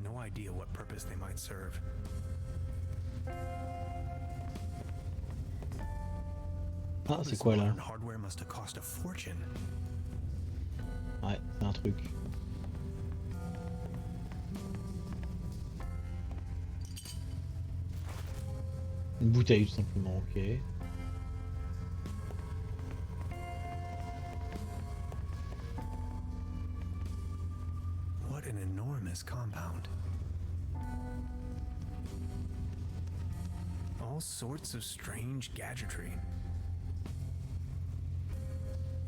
No idea what purpose they might serve. Ah, All c'est this quoi là? modern hardware must have cost a fortune. Ouais, c'est un truc. Une bouteille tout simplement, ok. What an enormous compound. All sorts of strange gadgetry.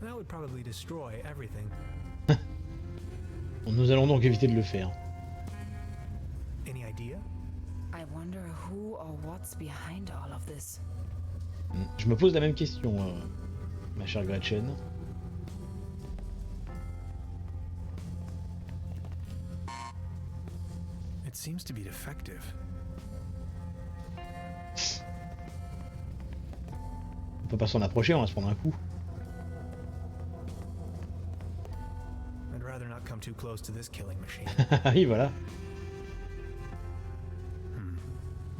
That would probably destroy everything. Bon, nous allons donc éviter de le faire. Any idea? I wonder who or what's behind all of this. Je me pose la même question, ma chère Gretchen. It seems to be defective. On peut pas s'en approcher, on va se prendre un coup. I'd rather not come too close to this killing machine. Oui, voilà.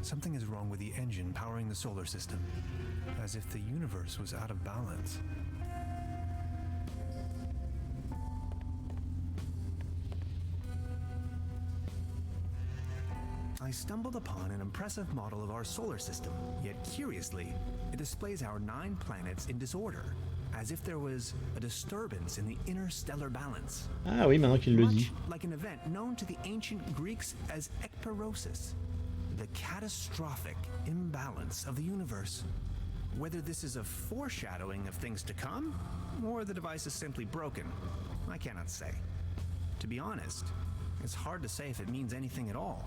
Something is wrong with the engine powering the solar system, as if the universe was out of balance. I stumbled upon an impressive model of our solar system, yet curiously, it displays our 9 planets in disorder, as if there was a disturbance in the interstellar balance. Ah oui, maintenant qu'il le dit. Much like an event known to the ancient Greeks as ekperosis, the catastrophic imbalance of the universe. Whether this is a foreshadowing of things to come, or the device is simply broken, I cannot say. To be honest, it's hard to say if it means anything at all.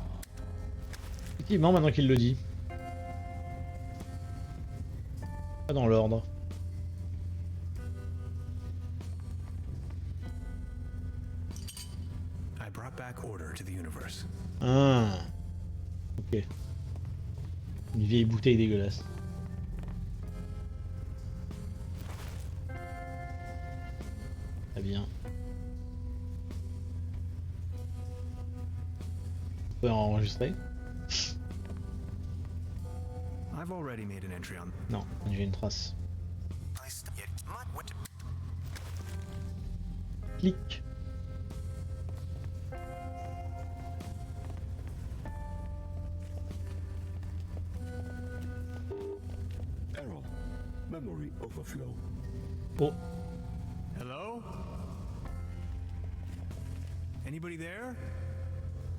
Effectivement, maintenant qu'il le dit. Pas dans l'ordre. I brought back order to the universe. Ah. Ok. Une vieille bouteille dégueulasse. Très bien. On peut enregistrer? I've already made an entry on. Non, j'ai une trace. Clic. Error. Memory overflow. Oh, Hello? Anybody there?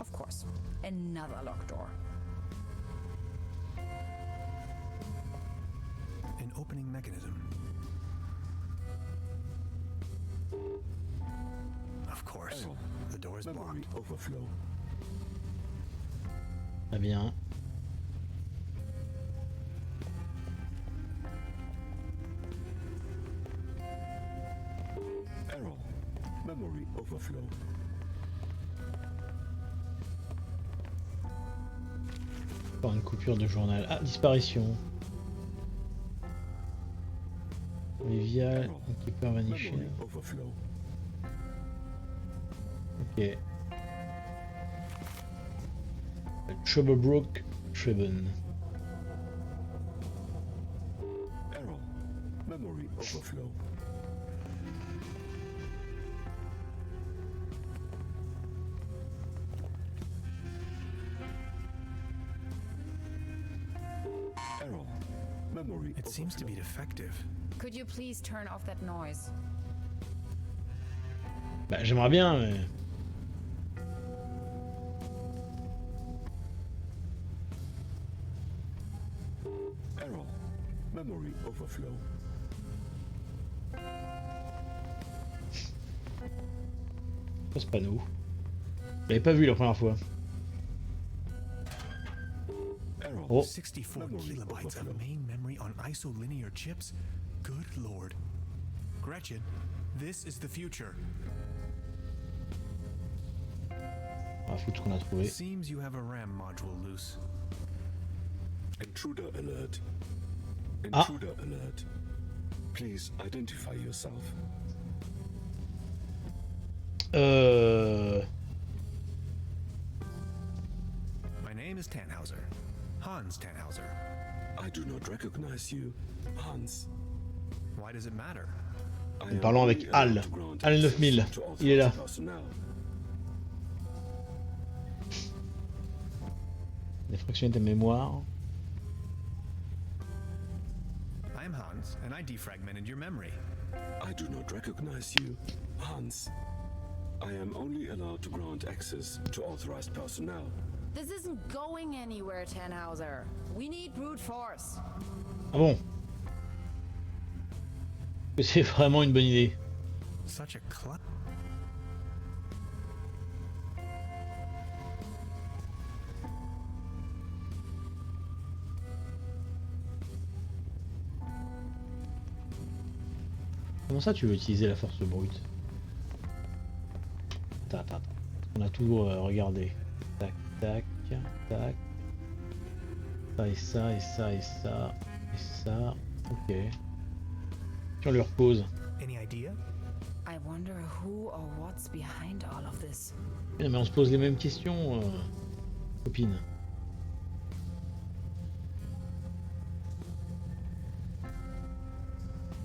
Of course. Another locked door. An opening mechanism. Of course. Error. The door is Memory blocked. overflow. très bien. Error. Memory overflow. Encore une coupure de journal. Ah, disparition. Vial, équipeur vaniché. Memory overflow. Ok. Trüberbrook, Trüben. Error. Memory overflow. Error. Memory It seems to be defective. Could you please turn off that noise? Bah, j'aimerais bien, mais. Error. Memory overflow. C'est pas nous. Je l'avais pas vu la première fois. Error. Oh. 64 Memory kilobytes of overflow. main memory on isolinear chips? Good lord. Gretchen, this is the future. On va foutre ce qu'on a trouvé. Seems you have a RAM module loose. Intruder alert. Ah. Intruder alert. Please identify yourself. My name is Tannhauser. Hans Tannhauser. I do not recognize you, Hans. Why does it matter? I am Parlons avec only allowed Al. to grant Al access 9000. to Il est là. authorized personnel. Défractionner ta mémoire. I am Hans, and I defragmented your memory. I do not recognize you, Hans. I am only allowed to grant access to authorized personnel. This isn't going anywhere, Tannhauser. We need brute force. Ah bon? Que c'est vraiment une bonne idée. Such a club. Comment ça tu veux utiliser la force brute? Attends. On a tout regardé. Tac, tac, tac. Ça et ça et ça et ça et ça. Ok. Si on lui repose. Any idea? I wonder who or what's behind all of this. Mais on se pose les mêmes questions, copine.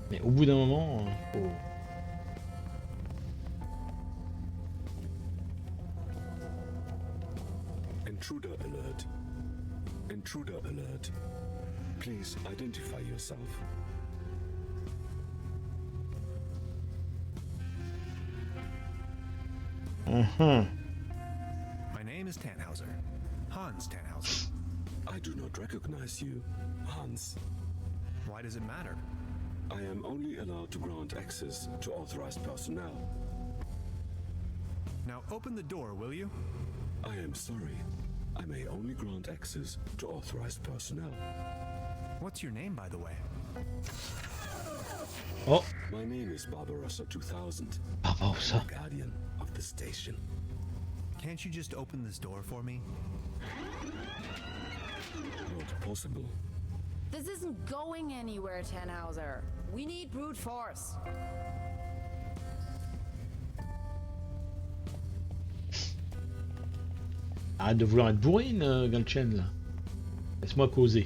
Mais au bout d'un moment, faut... Intruder alert. Intruder alert. Please identify yourself. My name is Tannhauser. Hans Tannhauser. I do not recognize you, Hans. Why does it matter? I am only allowed to grant access to authorized personnel. Now open the door, will you? I am sorry. I may only grant access to authorized personnel. What's your name, by the way? Oh, My name is Barbarossa 2000, Barbarossa. guardian of the station. Can't you just open this door for me? Not possible. This isn't going anywhere, Tannhauser. We need brute force. Arrête de vouloir être bourrine, Galchen, là. Laisse-moi causer.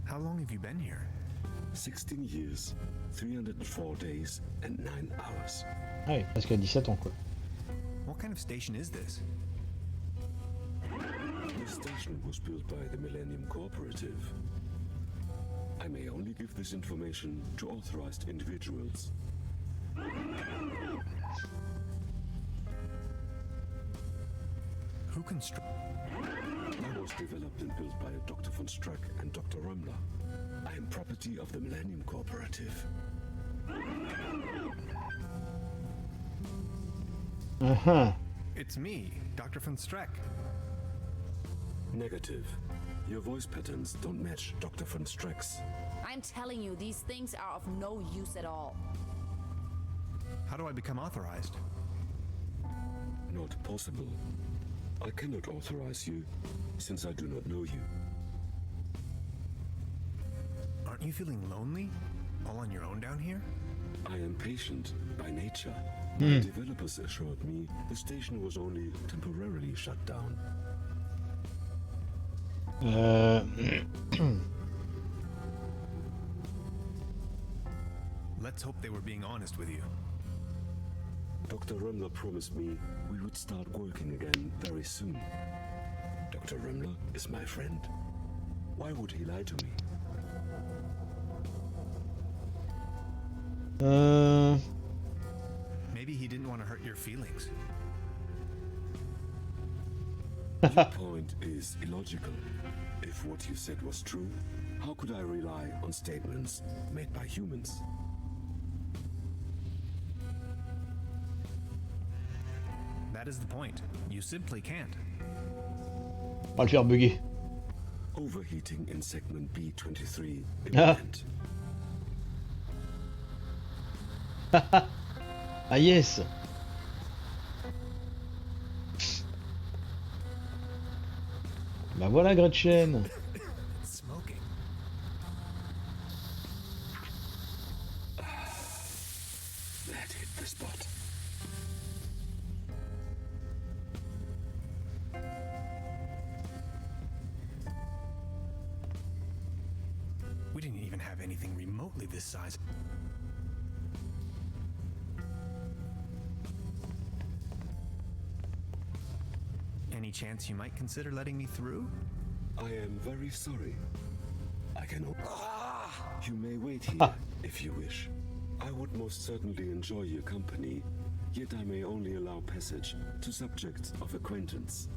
How long have you been here? 16 years, 304 days, and 9 hours. Ah oui, presque à 17 ans, quoi. What kind of station is this? The station was built by the Millennium Cooperative. I may only give this information to authorized individuals. Who construct? I was developed and built by Dr. von Struck and Dr. Römmler. I am property of the Millennium Cooperative. It's me, Dr. von Streck. Negative. Your voice patterns don't match Dr. von Streck's. I'm telling you, these things are of no use at all. How do I become authorized? Not possible. I cannot authorize you, since I do not know you. Aren't you feeling lonely? All on your own down here? I am patient by nature. My developers assured me the station was only temporarily shut down. Let's hope they were being honest with you. Dr. Römmler promised me we would start working again very soon. Dr. Römmler is my friend. Why would he lie to me? Maybe he didn't want to hurt your feelings. Your point is illogical. If what you said was true, how could I rely on statements made by humans? That is the point. You simply can't. On va le faire bugger. Overheating in segment B23 Ah. imminent. Ah yes. Bah voilà Gretchen. It's smoking. That hit the spot. anything remotely this size. Any chance you might consider letting me through? I am very sorry. I cannot. You may wait here if you wish. I would most certainly enjoy your company, yet I may only allow passage to subjects of acquaintance.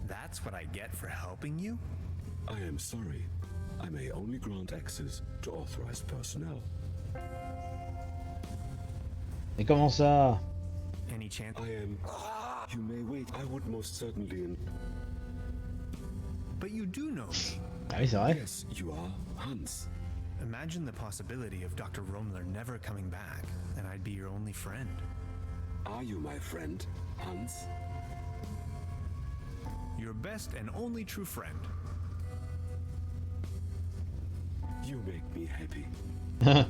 That's what I get for helping you? I am sorry. I may only grant access to authorized personnel. Mais comment ça? Any chance? I am. You may wait. I would most certainly. But you do know me. Ah oui, c'est vrai. Yes, you are Hans. Imagine the possibility of Dr. Romler never coming back, and I'd be your only friend. Are you my friend, Hans? Your best and only true friend. You make me happy.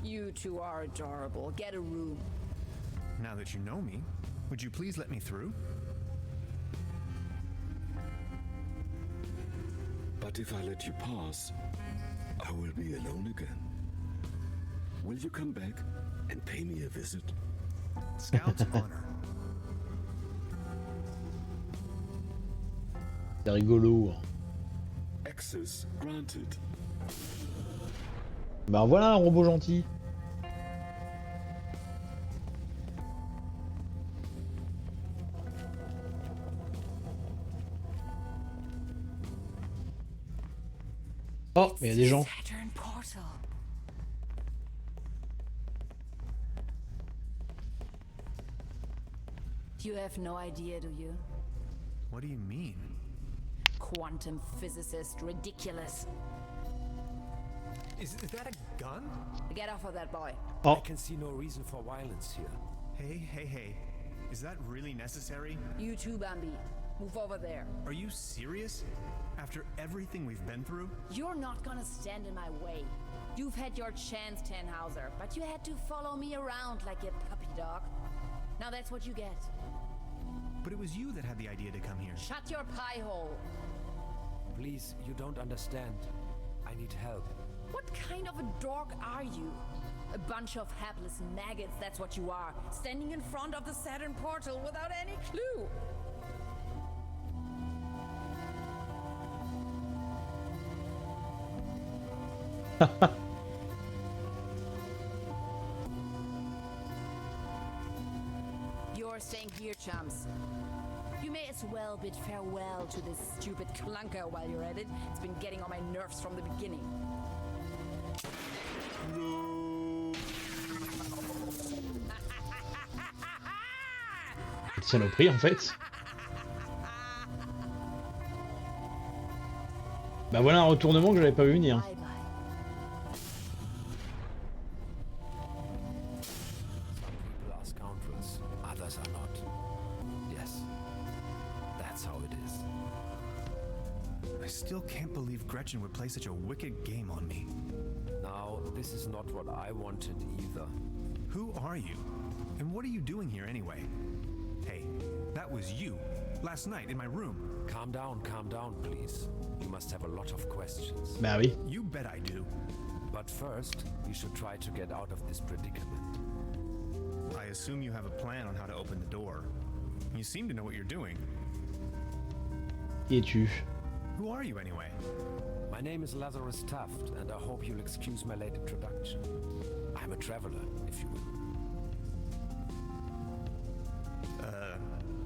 You two are adorable. Get a room. Now that you know me, would you please let me through? But if I let you pass, I will be alone again. Will you come back and pay me a visit? Scout's honor. C'est rigolo. Access granted. Bah voilà un robot gentil. Oh, mais il y a des gens. Saturn portal. You have no idea, do you? What do you mean? Quantum physicist, ridiculous. Is that a gun? Get off of that boy. I can see no reason for violence here. Hey. Is that really necessary? You too, Bambi. Move over there. Are you serious? After everything we've been through? You're not gonna stand in my way. You've had your chance, Tannhauser, but you had to follow me around like a puppy dog. Now that's what you get. But it was you that had the idea to come here. Shut your pie hole. Please, you don't understand. I need help. What kind of a dog are you? A bunch of hapless maggots, that's what you are. Standing in front of the Saturn portal without any clue. You're staying here, chums. You may as well bid farewell to this stupid clunker while you're at it. It's been getting on my nerves from the beginning. Saloperie en fait. Bah voilà un retournement que j'avais pas vu venir. Bye bye. Some people are scoundrels, others are not. Yes, that's how it is. I still can't believe Gretchen would play such a wicked game on me. Now, this is not what I wanted either. Who are you? And what are you doing here anyway? Hey, that was you, last night in my room. Calm down, please. You must have a lot of questions. Bah oui. You bet I do. But first, we should try to get out of this predicament. I assume you have a plan on how to open the door. You seem to know what you're doing. Qui es-tu? Who are you anyway? My name is Lazarus Taft, and I hope you'll excuse my late introduction. I'm a traveler, if you will.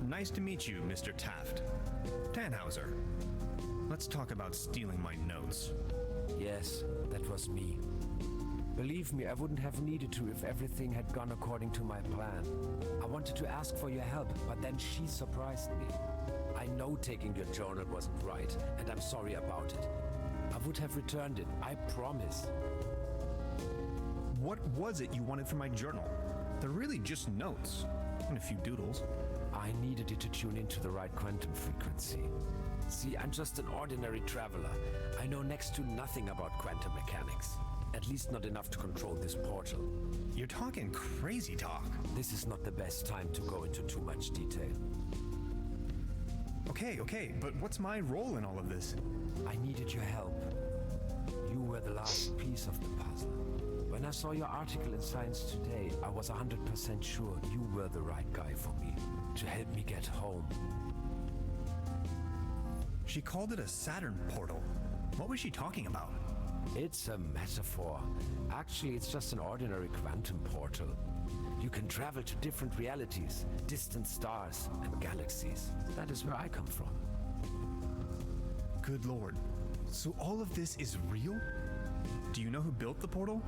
Nice to meet you, Mr. Taft. Tannhauser. Let's talk about stealing my notes. Yes, that was me. Believe me, I wouldn't have needed to if everything had gone according to my plan. I wanted to ask for your help, but then she surprised me. I know taking your journal wasn't right, and I'm sorry about it. I would have returned it, I promise. What was it you wanted from my journal? They're really just notes, and a few doodles. I needed it to tune into the right quantum frequency. See, I'm just an ordinary traveler. I know next to nothing about quantum mechanics. At least not enough to control this portal. You're talking crazy talk. This is not the best time to go into too much detail. Okay, but what's my role in all of this? I needed your help. were the last piece of the puzzle. When I saw your article in Science Today, I was 100% sure you were the right guy for me, to help me get home. She called it a Saturn portal. What was she talking about? It's a metaphor. Actually, it's just an ordinary quantum portal. You can travel to different realities, distant stars, and galaxies. That is where I come from. Good lord. So all of this is real? Do you know who built the portal?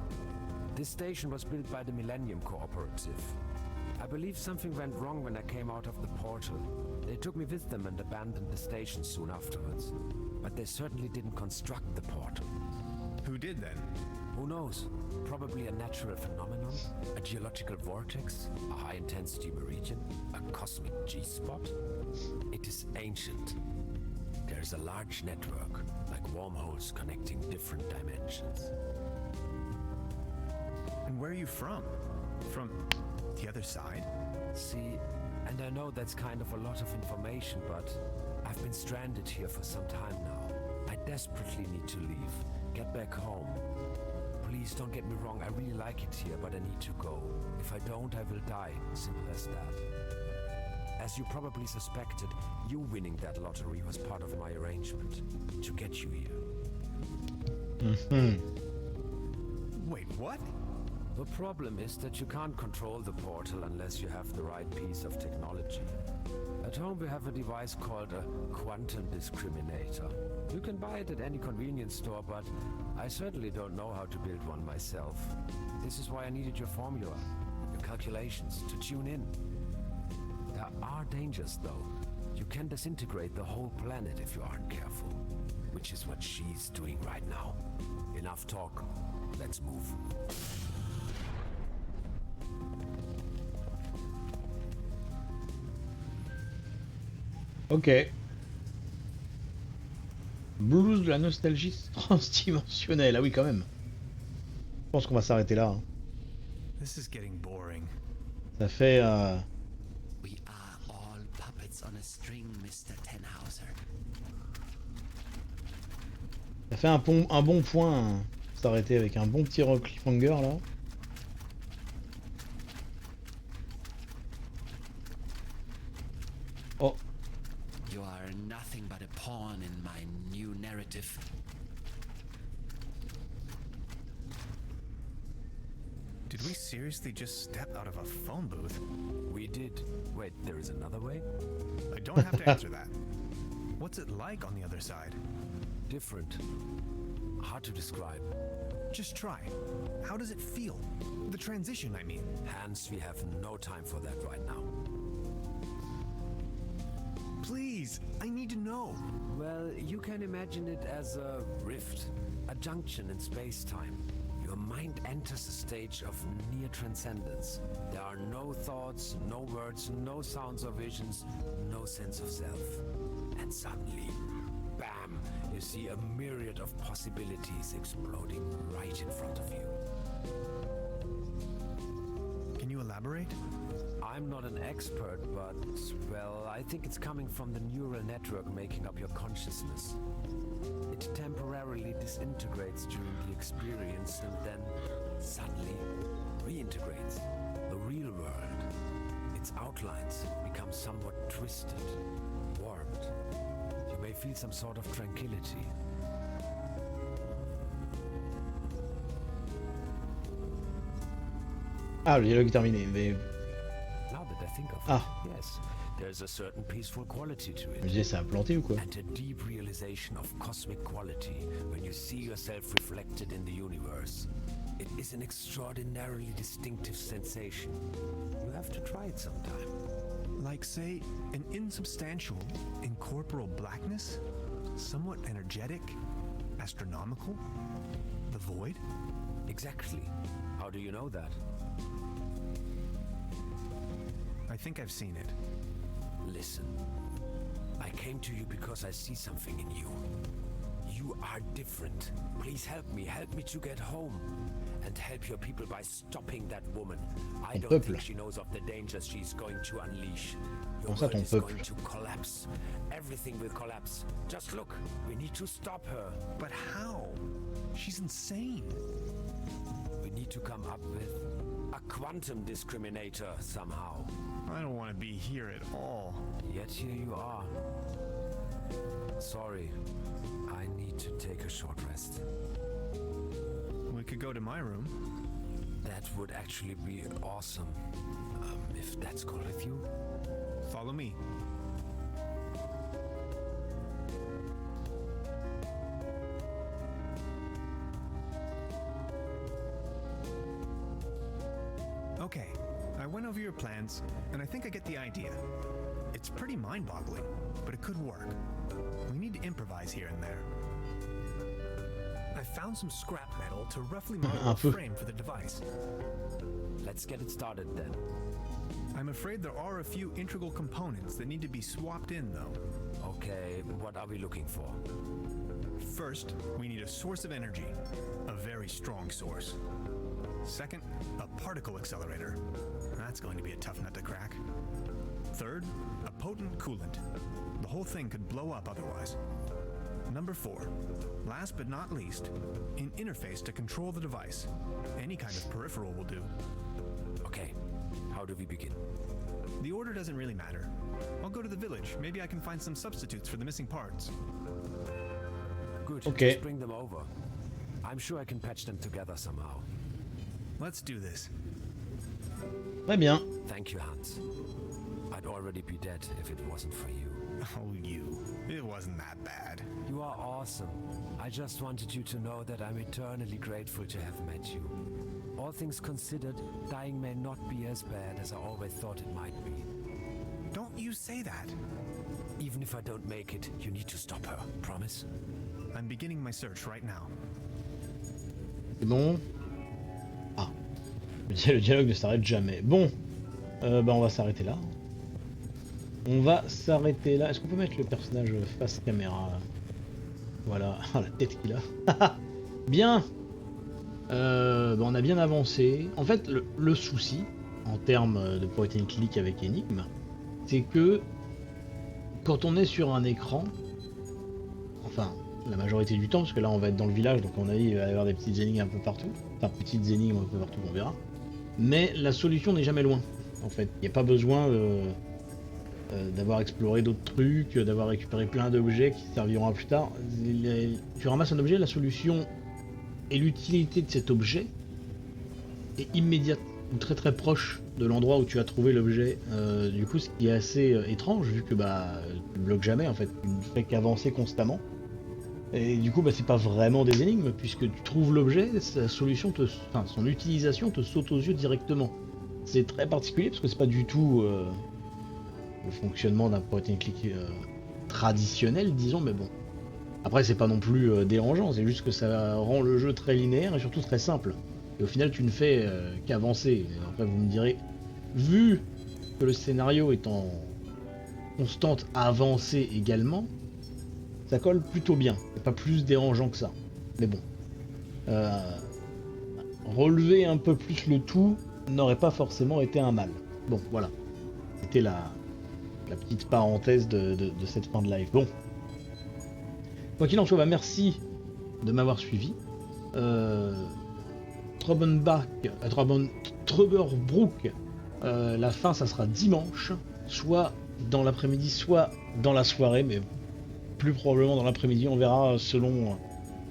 This station was built by the Millennium Cooperative. I believe something went wrong when I came out of the portal. They took me with them and abandoned the station soon afterwards. But they certainly didn't construct the portal. Who did then? Who knows? Probably a natural phenomenon, a geological vortex, a high-intensity meridian, a cosmic G-spot. It is ancient. There is a large network, like wormholes connecting different dimensions. And where are you from? From the other side? See, and I know that's kind of a lot of information, but I've been stranded here for some time now. I desperately need to leave, get back home. Please don't get me wrong, I really like it here, but I need to go. If I don't, I will die. Simple as that. As you probably suspected, you winning that lottery was part of my arrangement to get you here. Wait, what? The problem is that you can't control the portal unless you have the right piece of technology. At home we have a device called a quantum discriminator. You can buy it at any convenience store, but I certainly don't know how to build one myself. This is why I needed your formula, your calculations, to tune in. There are dangers though. You can disintegrate the whole planet if you aren't careful. Which is what she's doing right now. Enough talk. Let's move. Ok. Blues de la nostalgie transdimensionnelle. Ah oui, quand même. Je pense qu'on va s'arrêter là. Hein. This is getting boring. Ça fait... We are all puppets on a string, Mr. Tenhauser. Ça fait un bon point. Hein. S'arrêter avec un bon petit rock cliffhanger là. Oh. You are nothing but a pawn in my new narrative. Did we seriously just step out of a phone booth? We did. Wait, there is another way? I don't have to answer that. What's it like on the other side? Different. Hard to describe. Just try. How does it feel? The transition, I mean. Hans, we have no time for that right now. Please, I need to know. Well, you can imagine it as a rift, a junction in space-time. Your mind enters a stage of near transcendence. There are no thoughts, no words, no sounds or visions, no sense of self. And suddenly, bam, you see a myriad of possibilities exploding right in front of you. Can you elaborate? I'm not an expert, but, well, I think it's coming from the neural network making up your consciousness. It temporarily disintegrates during the experience and then suddenly reintegrates. The real world, its outlines become somewhat twisted, warped. You may feel some sort of tranquility. Ah, le dialogue est terminé, mais... Now that I think of Ah. it, yes, there's a certain peaceful quality to Je me it. disais, ça a planté ou quoi? And a deep realization of cosmic quality when you see yourself reflected in the universe. It is an extraordinarily distinctive sensation. You have to try it sometime. Like, say, an insubstantial, incorporeal blackness? Somewhat energetic? Astronomical? The void? Exactly. How do you know that? I think I've seen it. Listen, I came to you because I see something in you. You are different. Please help me to get home. And help your people by stopping that woman. I Ton don't peuple. think she knows of the dangers she's going to unleash. Your Comment ça, world ton is peuple? going to collapse. Everything will collapse. Just look, we need to stop her. But how? She's insane. We need to come up with a quantum discriminator somehow. I don't want to be here at all. Yet here you are. Sorry, I need to take a short rest. We could go to my room. That would actually be awesome. If that's cool with you. Follow me. Okay, I went over your plans, and I think I get the idea. It's pretty mind-boggling, but it could work. We need to improvise here and there. I found some scrap metal to roughly model a frame for the device. Let's get it started then. I'm afraid there are a few integral components that need to be swapped in, though. Okay, what are we looking for? First, we need a source of energy, a very strong source. Second, a particle accelerator. That's going to be a tough nut to crack. Third, a potent coolant. The whole thing could blow up otherwise. Number 4, last but not least, an interface to control the device. Any kind of peripheral will do. Okay, how do we begin? The order doesn't really matter. I'll go to the village. Maybe I can find some substitutes for the missing parts. Good, Okay. just bring them over. I'm sure I can patch them together somehow. Let's do this. Très bien. Thank you, Hans. I'd already be dead if it wasn't for you. Oh, you. It wasn't that bad. You are awesome. I just wanted you to know that I'm eternally grateful to have met you. All things considered, dying may not be as bad as I always thought it might be. Don't you say that. Even if I don't make it, you need to stop her. Promise? I'm beginning my search right now. C'est bon. Ah. Le dialogue ne s'arrête jamais. Bon. Bah on va s'arrêter là. On va s'arrêter là. Est-ce qu'on peut mettre le personnage face caméra là? Voilà. Ah, la tête qu'il a. Bien. Bah, on a bien avancé. En fait, le souci, en termes de point and click avec énigme, c'est que quand on est sur un écran, enfin, la majorité du temps, parce que là on va être dans le village, donc on a dit il va y avoir des petites énigmes un peu partout. Enfin, petites énigmes un peu partout, on verra. Mais la solution n'est jamais loin, en fait. Il n'y a pas besoin d'avoir exploré d'autres trucs, d'avoir récupéré plein d'objets qui serviront à plus tard. Tu ramasses un objet, la solution et l'utilité de cet objet est immédiate ou très très proche de l'endroit où tu as trouvé l'objet. Du coup, ce qui est assez étrange, vu que bah tu ne bloques jamais, en fait, tu ne fais qu'avancer constamment. Et du coup, bah, c'est pas vraiment des énigmes, puisque tu trouves l'objet, sa solution enfin, son utilisation te saute aux yeux directement. C'est très particulier parce que c'est pas du tout le fonctionnement d'un point and click traditionnel, disons, mais bon. Après, c'est pas non plus dérangeant, c'est juste que ça rend le jeu très linéaire et surtout très simple. Et au final, tu ne fais qu'avancer. Après, vous me direz, vu que le scénario est en constante avancée également, ça colle plutôt bien. C'est pas plus dérangeant que ça. Mais bon. Relever un peu plus le tout n'aurait pas forcément été un mal. Bon, voilà. C'était la petite parenthèse de cette fin de live. Bon. Quoi qu'il en soit, bah, merci de m'avoir suivi. Trüberbrook, la fin ça sera dimanche, soit dans l'après-midi, soit dans la soirée, mais plus probablement dans l'après-midi, on verra selon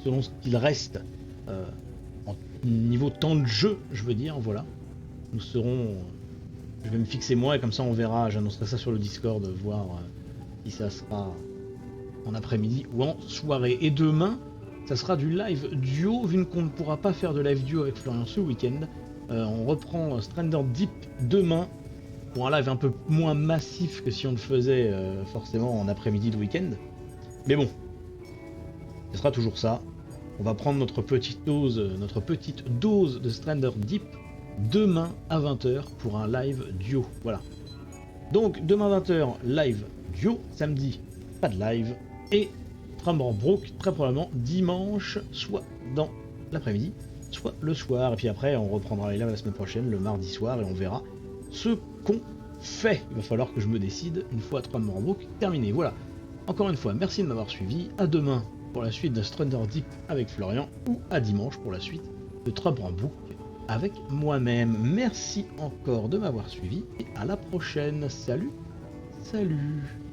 ce qu'il reste en niveau temps de jeu, je veux dire, voilà. Nous serons... je vais me fixer moi et comme ça on verra, j'annoncerai ça sur le Discord, voir si ça sera en après-midi ou en soirée. Et demain, ça sera du live duo, vu qu'on ne pourra pas faire de live duo avec Florian ce week-end. On reprend Strander Deep demain, pour un live un peu moins massif que si on le faisait forcément en après-midi de week-end. Mais bon, ce sera toujours ça. On va prendre notre petite dose de Strander Deep demain à 20h pour un live duo. Voilà. Donc demain 20h, live duo. Samedi, pas de live. Et Trüberbrook, très probablement dimanche, soit dans l'après-midi, soit le soir. Et puis après, on reprendra les lives la semaine prochaine, le mardi soir, et on verra ce qu'on fait. Il va falloir que je me décide une fois Trüberbrook terminé. Voilà. Encore une fois, merci de m'avoir suivi. À demain pour la suite de Stranger Deep avec Florian, ou à dimanche pour la suite de Trüberbrook avec moi-même. Merci encore de m'avoir suivi et à la prochaine. Salut, salut.